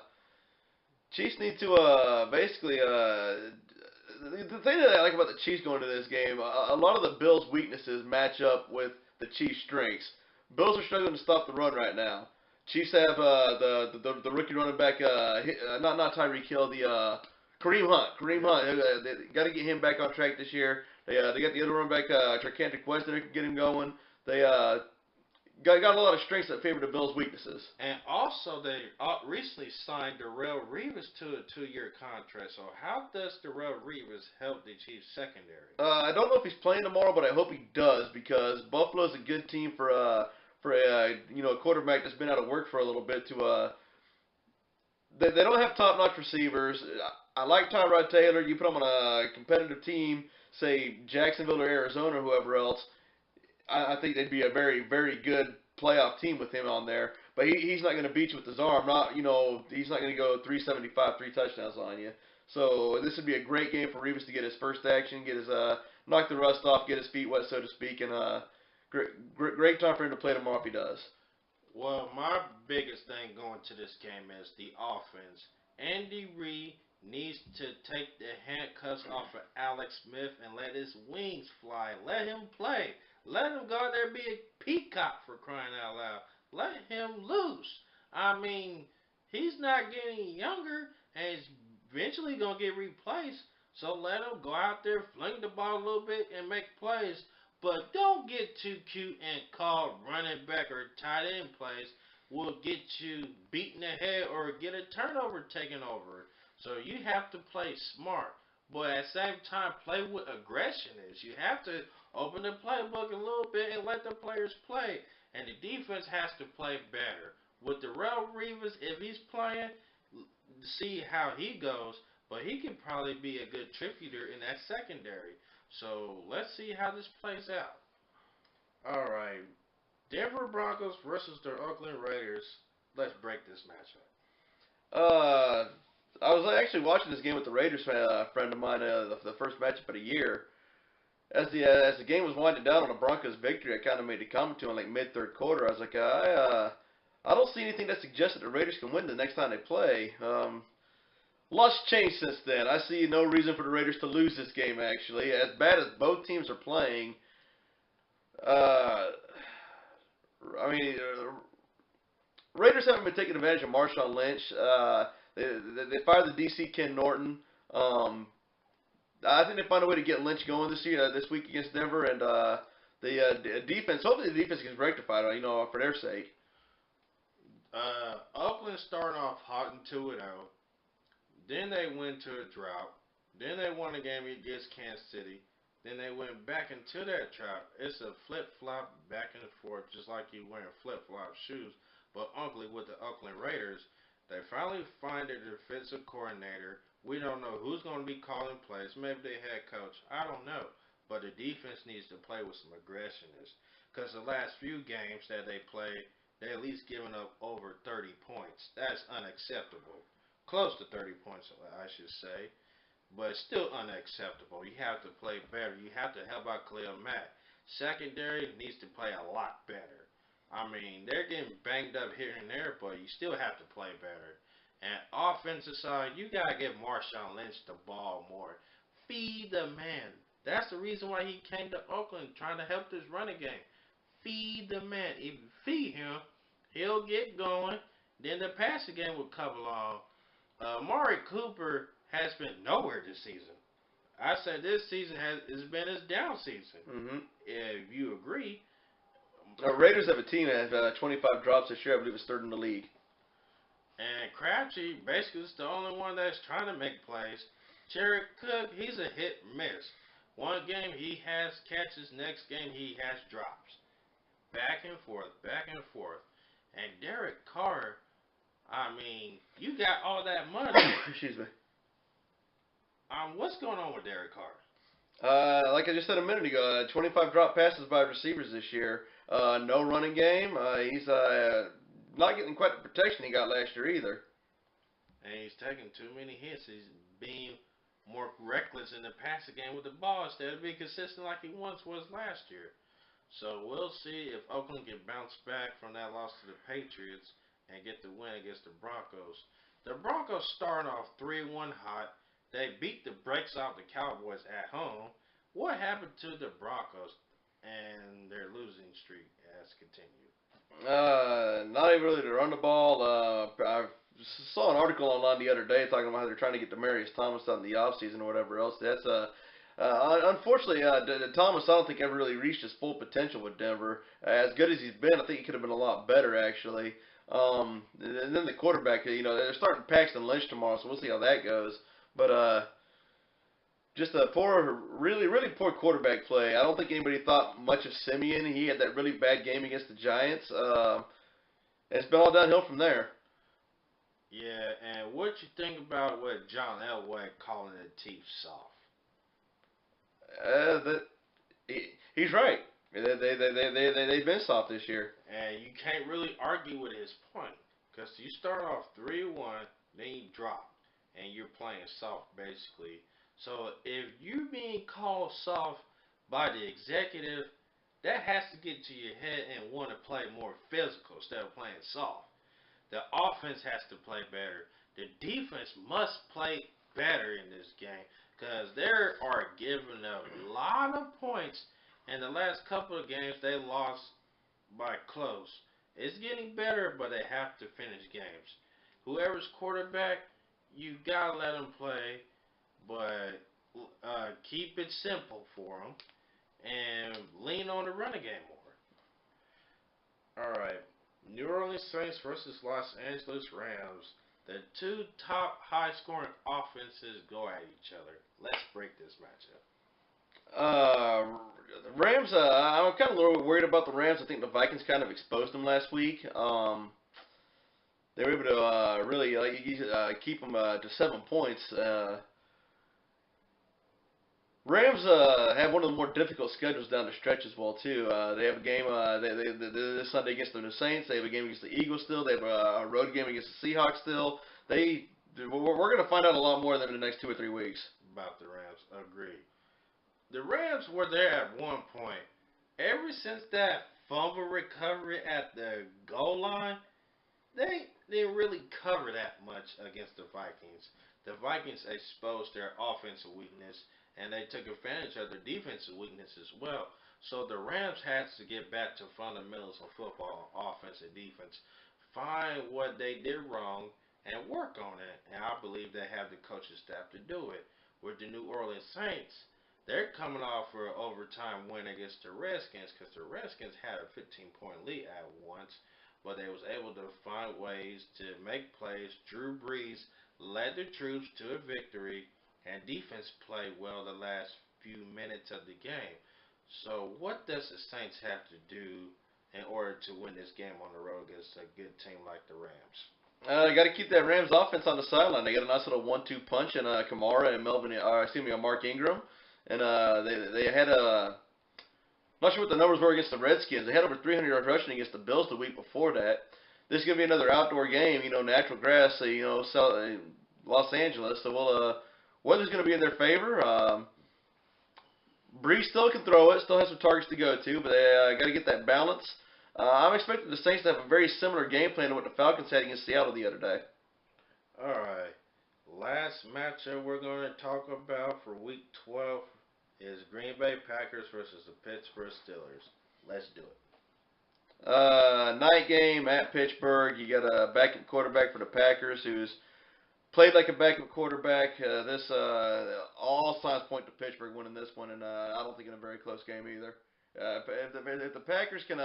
Speaker 2: Chiefs need to basically. The thing that I like about the Chiefs going to this game, a lot of the Bills' weaknesses match up with the Chiefs' strengths. Bills are struggling to stop the run right now. Chiefs have the rookie running back, not Tyreek Hill, the Kareem Hunt. They got to get him back on track this year. They got the other running back, Tracandrick Weston, who can get him going. They got a lot of strengths that favor the Bills' weaknesses.
Speaker 1: And also, they recently signed Darrelle Revis to a 2-year contract. So how does Darrelle Revis help the Chiefs secondary?
Speaker 2: I don't know if he's playing tomorrow, but I hope he does because Buffalo's a good team for a quarterback that's been out of work for a little bit. They don't have top-notch receivers. I like Tyrod Taylor. You put him on a competitive team, say Jacksonville or Arizona or whoever else. I think they'd be a very, very good playoff team with him on there. But he's not going to beat you with his arm. He's not going to go 375, 3 touchdowns on you. So this would be a great game for Revis to get his first action, get his knock the rust off, get his feet wet, so to speak, and great time for him to play tomorrow if he does.
Speaker 1: Well, my biggest thing going to this game is the offense. Andy Reid needs to take the handcuffs off of Alex Smith and let his wings fly. Let him play. Let him go out there and be a peacock, for crying out loud. Let him loose. I mean, he's not getting younger, and he's eventually going to get replaced. So let him go out there, fling the ball a little bit, and make plays. But don't get too cute and call running back or tight end plays will get you beat in the head or get a turnover taken over. So you have to play smart. But at the same time, play with aggression. You have to open the playbook a little bit and let the players play. And the defense has to play better. With Darrelle Revis, if he's playing, see how he goes. But he could probably be a good contributor in that secondary. So let's see how this plays out. All right. Denver Broncos versus the Oakland Raiders. Let's break this matchup.
Speaker 2: I was actually watching this game with the Raiders friend of mine, the first matchup of the year. As the game was winding down on a Broncos victory, I kind of made a comment to him like mid-third quarter. I was like, I don't see anything that suggests that the Raiders can win the next time they play. Lots changed since then. I see no reason for the Raiders to lose this game, actually. As bad as both teams are playing, Raiders haven't been taking advantage of Marshawn Lynch. They fired the DC Ken Norton. I think they find a way to get Lynch going this week against Denver, and the defense. Hopefully, the defense gets rectified. For their sake.
Speaker 1: Oakland started off hot and 2-0. Then they went to a drought. Then they won a game against Kansas City. Then they went back into that drought. It's a flip-flop back and forth, just like you wearing flip-flop shoes. But with the Oakland Raiders, they finally find their defensive coordinator. We don't know who's going to be calling plays. Maybe their head coach. I don't know. But the defense needs to play with some aggression. Because the last few games that they played, they at least given up over 30 points. That's unacceptable. Close to 30 points, I should say. But still unacceptable. You have to play better. You have to help out Khalil Mack. Secondary needs to play a lot better. I mean, they're getting banged up here and there, but you still have to play better. And offensive side, you got to give Marshawn Lynch the ball more. Feed the man. That's the reason why he came to Oakland, trying to help this running game. Feed the man. If you feed him, he'll get going. Then the passing game will come along. Amari Cooper has been nowhere this season. I said this season has been his down season.
Speaker 2: Mm-hmm.
Speaker 1: If you agree.
Speaker 2: Raiders have a team that has 25 drops this year. I believe it's third in the league.
Speaker 1: And Crabtree basically is the only one that's trying to make plays. Jared Cook, he's a hit and miss. One game he has catches, next game he has drops. Back and forth, back and forth. And Derek Carr, I mean, you got all that money.
Speaker 2: Excuse me.
Speaker 1: What's going on with Derek Carr?
Speaker 2: Like I just said a minute ago, 25 drop passes by receivers this year. No running game. He's not getting quite the protection he got last year either.
Speaker 1: And he's taking too many hits. He's being more reckless in the passing game with the ball instead of being consistent like he once was last year. So we'll see if Oakland can bounce back from that loss to the Patriots and get the win against the Broncos. The Broncos starting off 3-1 hot. They beat the brakes off the Cowboys at home. What happened to the Broncos and their losing streak has continued?
Speaker 2: Not even really to run the ball. I saw an article online the other day talking about how they're trying to get Demaryius Thomas out in the offseason or whatever else. That's unfortunately, Thomas, I don't think ever really reached his full potential with Denver. As good as he's been, I think he could have been a lot better actually. And then the quarterback, they're starting Paxton Lynch tomorrow, so we'll see how that goes. But just a poor, really, really poor quarterback play. I don't think anybody thought much of Simeon. He had that really bad game against the Giants. It's been all downhill from there.
Speaker 1: Yeah, and what you think about what John Elway calling the teeth soft?
Speaker 2: He's right. They've been soft this year.
Speaker 1: And you can't really argue with his point. Because you start off 3-1, then you drop. And you're playing soft, basically. So if you're being called soft by the executive, that has to get to your head and want to play more physical instead of playing soft. The offense has to play better. The defense must play better in this game because they are giving up a lot of points. In the last couple of games, they lost by close. It's getting better, but they have to finish games. Whoever's quarterback, you gotta let them play, but keep it simple for them and lean on the running game more. All right, New Orleans Saints versus Los Angeles Rams. The two top high-scoring offenses go at each other. Let's break this matchup.
Speaker 2: The Rams, I'm kind of a little bit worried about the Rams. I think the Vikings kind of exposed them last week. They were able to really keep them to 7 points. Rams have one of the more difficult schedules down the stretch as well too. They have a game this Sunday against the Saints. They have a game against the Eagles still. They have a road game against the Seahawks still. We're going to find out a lot more than the next 2 or 3 weeks
Speaker 1: about the Rams. Agreed. The Rams were there at one point. Ever since that fumble recovery at the goal line, they didn't really cover that much against the Vikings. The Vikings exposed their offensive weakness, and they took advantage of their defensive weakness as well. So the Rams had to get back to fundamentals of football, offense and defense, find what they did wrong, and work on it. And I believe they have the coaching staff to do it. With the New Orleans Saints, they're coming off for an overtime win against the Redskins because the Redskins had a 15-point lead at once, but they was able to find ways to make plays. Drew Brees led the troops to a victory, and defense played well the last few minutes of the game. So what does the Saints have to do in order to win this game on the road against a good team like the Rams?
Speaker 2: They got to keep that Rams offense on the sideline. They got a nice little 1-2 punch in Kamara and Mark Ingram. And they had not sure what the numbers were against the Redskins. They had over 300 yards rushing against the Bills the week before that. This is going to be another outdoor game, natural grass, Los Angeles. So, weather's going to be in their favor. Brees still can throw it, still has some targets to go to, but they got to get that balance. I'm expecting the Saints to have a very similar game plan to what the Falcons had against Seattle the other day.
Speaker 1: All right. Last matchup we're going to talk about for Week 12 is Green Bay Packers versus the Pittsburgh Steelers. Let's do it.
Speaker 2: Night game at Pittsburgh. You got a backup quarterback for the Packers who's played like a backup quarterback. All signs point to Pittsburgh winning this one, and I don't think in a very close game either. If the Packers can...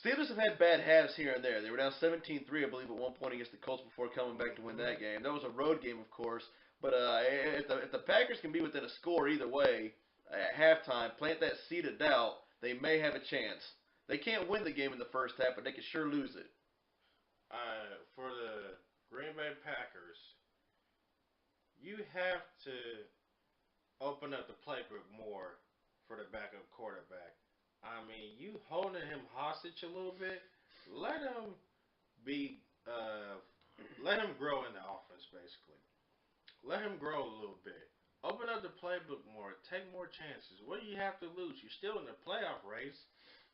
Speaker 2: Steelers have had bad halves here and there. They were down 17-3, I believe, at one point against the Colts before coming back to win that game. That was a road game, of course. But if the Packers can be within a score either way at halftime, plant that seed of doubt, they may have a chance. They can't win the game in the first half, but they can sure lose it.
Speaker 1: For the Green Bay Packers, you have to open up the playbook more for the backup quarterback. I mean, you holding him hostage a little bit. Let him be. Let him grow in the offense, basically. Let him grow a little bit. Open up the playbook more. Take more chances. What do you have to lose? You're still in the playoff race.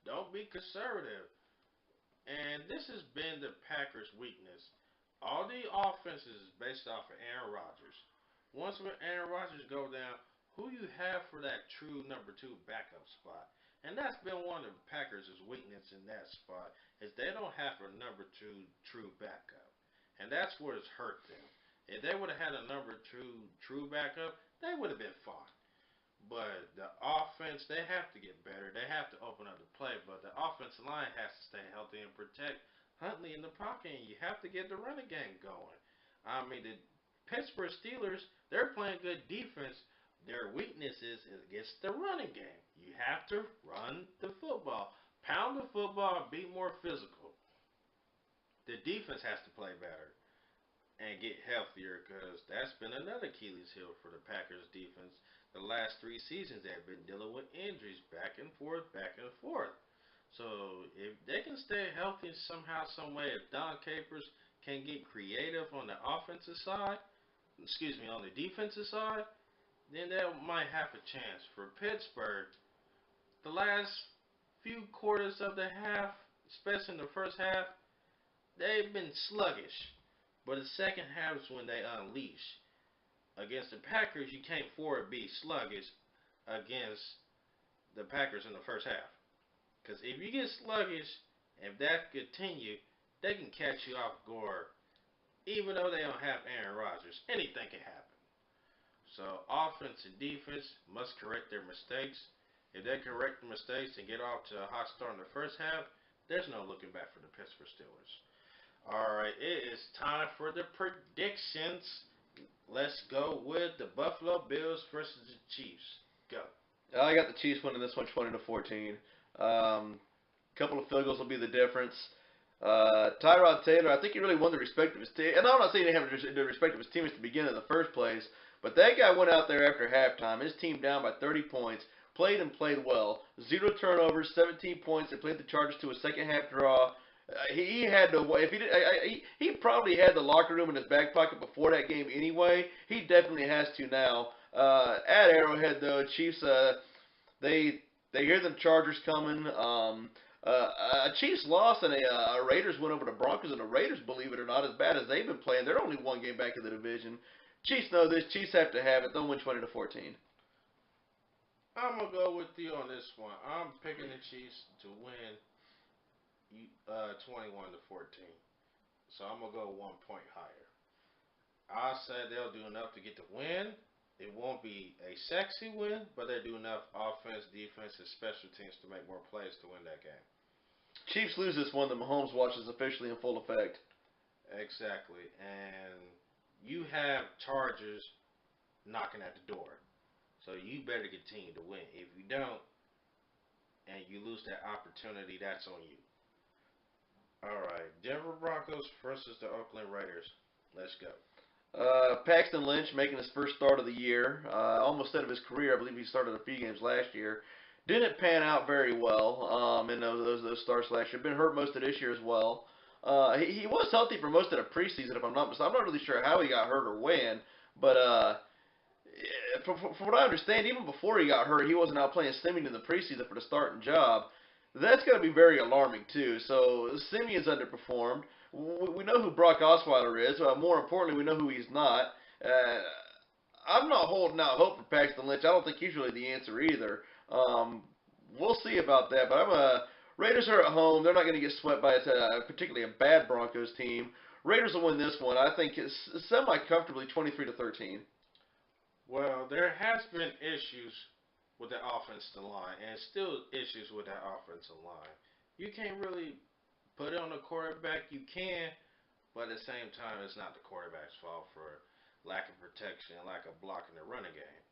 Speaker 1: Don't be conservative. And this has been the Packers' weakness. All the offenses is based off of Aaron Rodgers. Once when Aaron Rodgers go down, who you have for that true number two backup spot? And that's been one of the Packers' weakness in that spot is they don't have a number two true backup, and that's what has hurt them. If they would have had a number two true backup, they would have been fine. But the offense, they have to get better. They have to open up the play. But the offensive line has to stay healthy and protect Huntley in the pocket. And you have to get the running game going. I mean, the Pittsburgh Steelers, they're playing good defense. Their weakness is against the running game. You have to run the football, pound the football, be more physical. The defense has to play better and get healthier because that's been another Achilles heel for the Packers defense. The last 3 seasons they've been dealing with injuries back and forth, back and forth. So if they can stay healthy somehow, some way, if Don Capers can get creative on the offensive side, on the defensive side, then they might have a chance. For Pittsburgh, the last few quarters of the half, especially in the first half, they've been sluggish. But the second half is when they unleash. Against the Packers, you can't afford to be sluggish against the Packers in the first half. Because if you get sluggish, if that continue, they can catch you off guard. Even though they don't have Aaron Rodgers, anything can happen. So offense and defense must correct their mistakes. If they correct the mistakes and get off to a hot start in the first half, there's no looking back for the Pittsburgh Steelers. Alright, it is time for the predictions. Let's go with the Buffalo Bills versus the Chiefs. Go.
Speaker 2: I got the Chiefs winning this one 20-14. Couple of field goals will be the difference. Tyrod Taylor, I think he really won the respect of his team. And I'm not saying he didn't have the respect of his teammates to begin in the first place, but that guy went out there after halftime, his team down by 30 points, played well. 0 turnovers, 17 points. They played the Chargers to a second half draw. He had to. If he did, he probably had the locker room in his back pocket before that game anyway. He definitely has to now. At Arrowhead though, Chiefs they hear the Chargers coming. Chiefs lost and a Raiders went over to Broncos, and the Raiders, believe it or not, as bad as they've been playing, they're only one game back in the division. Chiefs know this. Chiefs have to have it. They'll win 20-14.
Speaker 1: I'm gonna go with you on this one. I'm picking the Chiefs to win 21-14. So I'm going to go 1 point higher. I said they'll do enough to get the win. It won't be a sexy win, but they do enough offense, defense, and special teams to make more plays to win that game.
Speaker 2: Chiefs lose this one. The Mahomes watch is officially in full effect.
Speaker 1: Exactly. And you have Chargers knocking at the door. So you better continue to win. If you don't, and you lose that opportunity, that's on you. Alright, Denver Broncos versus the Oakland Raiders. Let's go.
Speaker 2: Paxton Lynch making his first start of the year. Almost out of his career. I believe he started a few games last year. Didn't pan out very well in those starts last year. Been hurt most of this year as well. He was healthy for most of the preseason, if I'm not mistaken. I'm not really sure how he got hurt or when, but from what I understand, even before he got hurt, he wasn't out playing Simeon in the preseason for the starting job. That's going to be very alarming, too. So, Simeon's underperformed. We know who Brock Osweiler is. More importantly, we know who he's not. I'm not holding out hope for Paxton Lynch. I don't think he's really the answer either. We'll see about that. But Raiders are at home. They're not going to get swept by particularly a bad Broncos team. Raiders will win this one. I think it's semi-comfortably 23-13.
Speaker 1: Well, there has been issues with the offensive line, and still issues with that offensive line. You can't really put it on the quarterback. You can, but at the same time, it's not the quarterback's fault for lack of protection and lack of blocking the running game.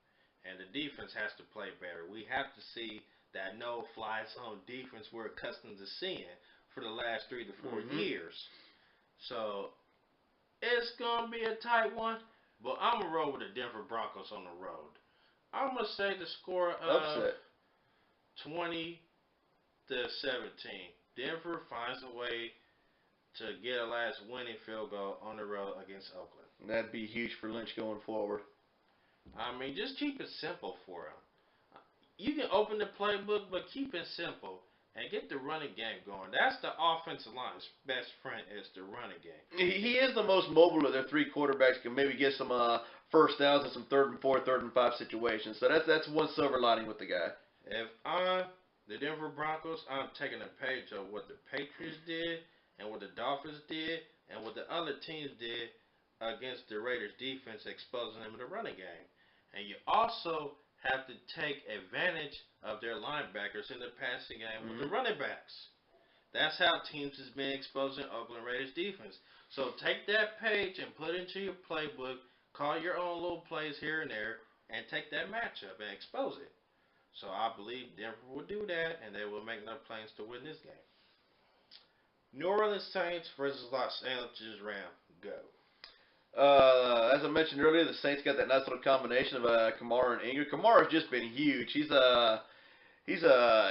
Speaker 1: And the defense has to play better. We have to see that no-fly zone defense we're accustomed to seeing for the last 3 to 4 years. So it's going to be a tight one, But I'm going to roll with the Denver Broncos on the road. I'm going to say the score of
Speaker 2: Upset.
Speaker 1: 20 to 17. Denver finds a way to get a last winning field goal on the road against Oakland.
Speaker 2: That'd be huge for Lynch going forward.
Speaker 1: I mean, just keep it simple for him. You can open the playbook, but keep it simple and get the running game going. That's the offensive line's best friend is the running game.
Speaker 2: He is the most mobile of their three quarterbacks. Can maybe get some first downs in some 3rd and 4, 3rd and 5 situations. So that's one silver lining with the guy.
Speaker 1: If I'm the Denver Broncos, I'm taking a page of what the Patriots did and what the Dolphins did and what the other teams did against the Raiders defense, exposing them in the running game. And you also have to take advantage of their linebackers in the passing game with the running backs. That's how teams has been exposing Oakland Raiders defense. So take that page and put it into your playbook, call your own little plays here and there, and take that matchup and expose it. So I believe Denver will do that, and they will make enough plays to win this game. New Orleans Saints versus Los Angeles Rams. Go.
Speaker 2: As I mentioned earlier, the Saints got that nice little combination of Kamara and Ingram. Kamara's just been huge. He's a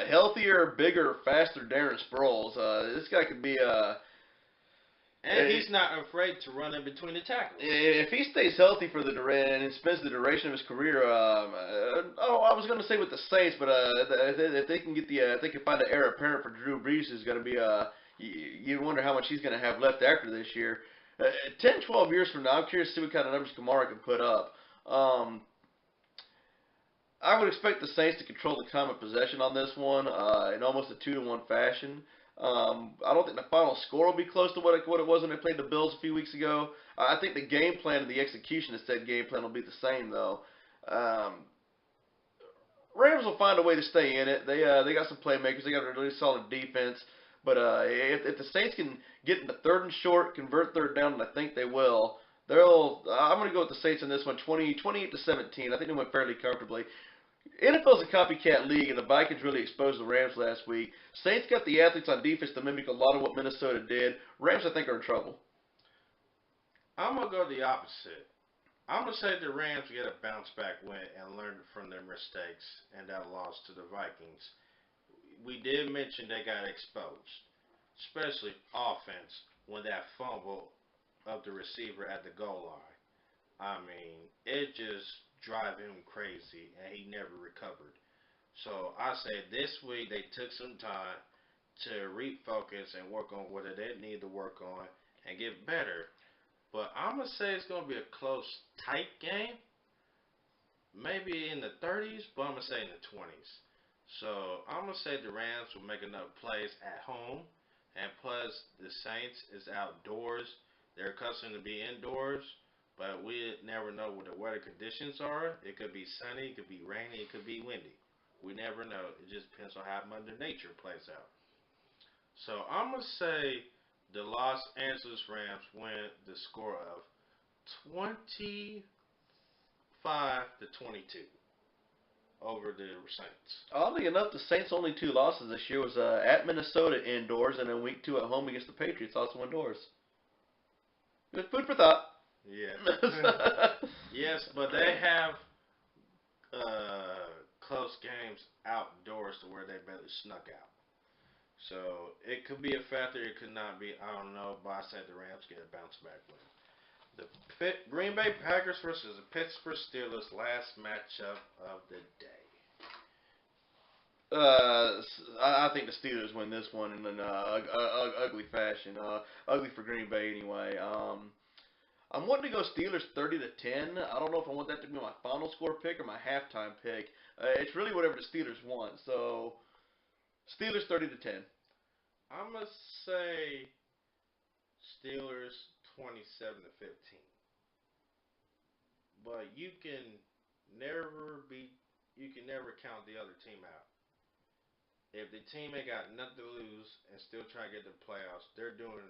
Speaker 2: healthier, bigger, faster Darren Sproles. This guy could be
Speaker 1: and he's not afraid to run in between the tackles.
Speaker 2: If he stays healthy for the and spends the duration of his career, I was going to say with the Saints, but if they can get if they can find an heir apparent for Drew Brees, is going to be you wonder how much he's going to have left after this year. 10, 12 years from now, I'm curious to see what kind of numbers Kamara can put up. I would expect the Saints to control the time of possession on this one in almost a 2-1 fashion. I don't think the final score will be close to what it was when they played the Bills a few weeks ago. I think the game plan and the execution of said game plan will be the same, though. Rams will find a way to stay in it. They got some playmakers. They got a really solid defense. But if the Saints can get into 3rd and short, convert 3rd down, and I think they will, I'm going to go with the Saints in this one, 28 to 17. I think they went fairly comfortably. NFL's a copycat league, and the Vikings really exposed the Rams last week. Saints got the athletes on defense to mimic a lot of what Minnesota did. Rams, I think, are in trouble.
Speaker 1: I'm going to go the opposite. I'm going to say the Rams get a bounce-back win and learn from their mistakes and that loss to the Vikings. We did mention they got exposed, especially offense, when that fumble of the receiver at the goal line. I mean, it just drive him crazy, and he never recovered. So I say this week they took some time to refocus and work on what they need to work on and get better. But I'm going to say it's going to be a close, tight game. Maybe in the 30s, but I'm going to say in the 20s. So I'm going to say the Rams will make enough plays at home. And plus, the Saints is outdoors. They're accustomed to be indoors. But we never know what the weather conditions are. It could be sunny, it could be rainy, it could be windy. We never know. It just depends on how Mother Nature plays out. So I'm going to say the Los Angeles Rams win the score of 25 to 22 over the Saints.
Speaker 2: Oddly enough, the Saints' only 2 losses this year was at Minnesota indoors and then week 2 at home against the Patriots, also indoors. Good food for thought.
Speaker 1: Yes. Yes, but they have close games outdoors to where they barely snuck out. So it could be a factor, it could not be. I don't know, but I say the Rams get a bounce back win. The Green Bay Packers versus the Pittsburgh Steelers, last matchup of the day.
Speaker 2: I think the Steelers win this one in an ugly fashion. Ugly for Green Bay anyway. I'm wanting to go Steelers 30 to 10. I don't know if I want that to be my final score pick or my halftime pick. It's really whatever the Steelers want. So Steelers 30 to 10.
Speaker 1: I'm gonna say Steelers 27 to 15. But you can never count the other team out. If the team ain't got nothing to lose and still trying to get the playoffs, they're doing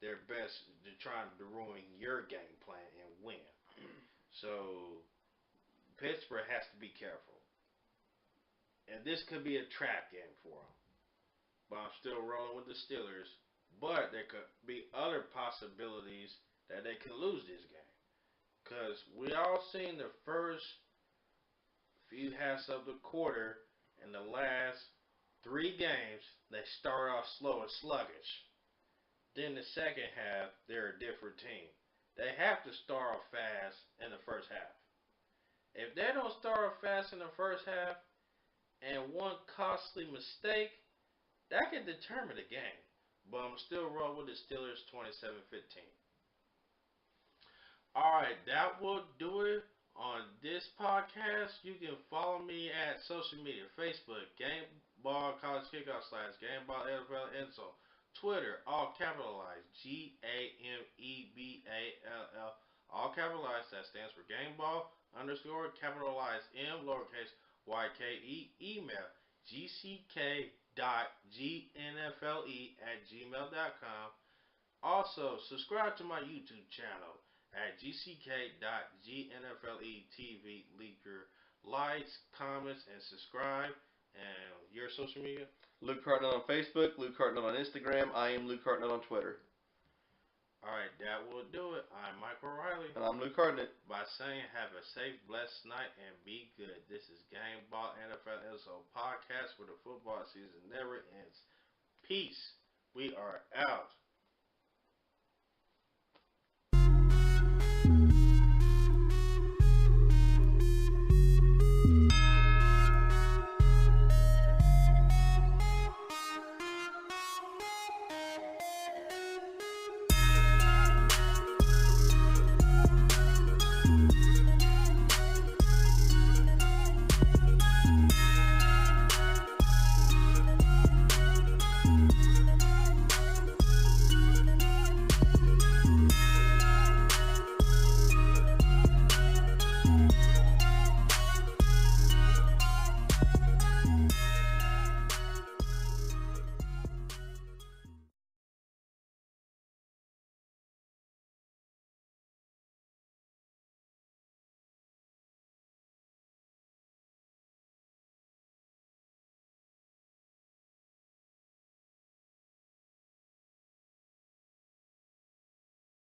Speaker 1: their best to try to ruin your game plan and win. So Pittsburgh has to be careful. And this could be a trap game for them. But I'm still rolling with the Steelers. But there could be other possibilities that they can lose this game. Because we all seen the first few halves of the quarter in the last 3 games, they start off slow and sluggish. Then the second half, they're a different team. They have to start off fast in the first half. If they don't start off fast in the first half, and one costly mistake, that can determine the game. But I'm still rolling with the Steelers 27-15. Alright, that will do it on this podcast. You can follow me at social media, Facebook, Gameball College Kickoff / Gameball NFL Endzone. Twitter, all capitalized, GAMEBALL, all capitalized. That stands for Gameball _ capitalized M lowercase YKE. Email gck.gnfle@gmail.com. Also, subscribe to my YouTube channel at gck.gnfletv. Leave your likes, comments, and subscribe. And your social media?
Speaker 2: Luke Hartnell on Facebook, Luke Hartnell on Instagram. I am Luke Hartnell on Twitter.
Speaker 1: Alright, that will do it. I'm Michael Riley.
Speaker 2: And I'm Luke Hartnell.
Speaker 1: By saying, have a safe, blessed night, and be good. This is Gameball NFL Endzone Podcast, where the football season never ends. Peace. We are out.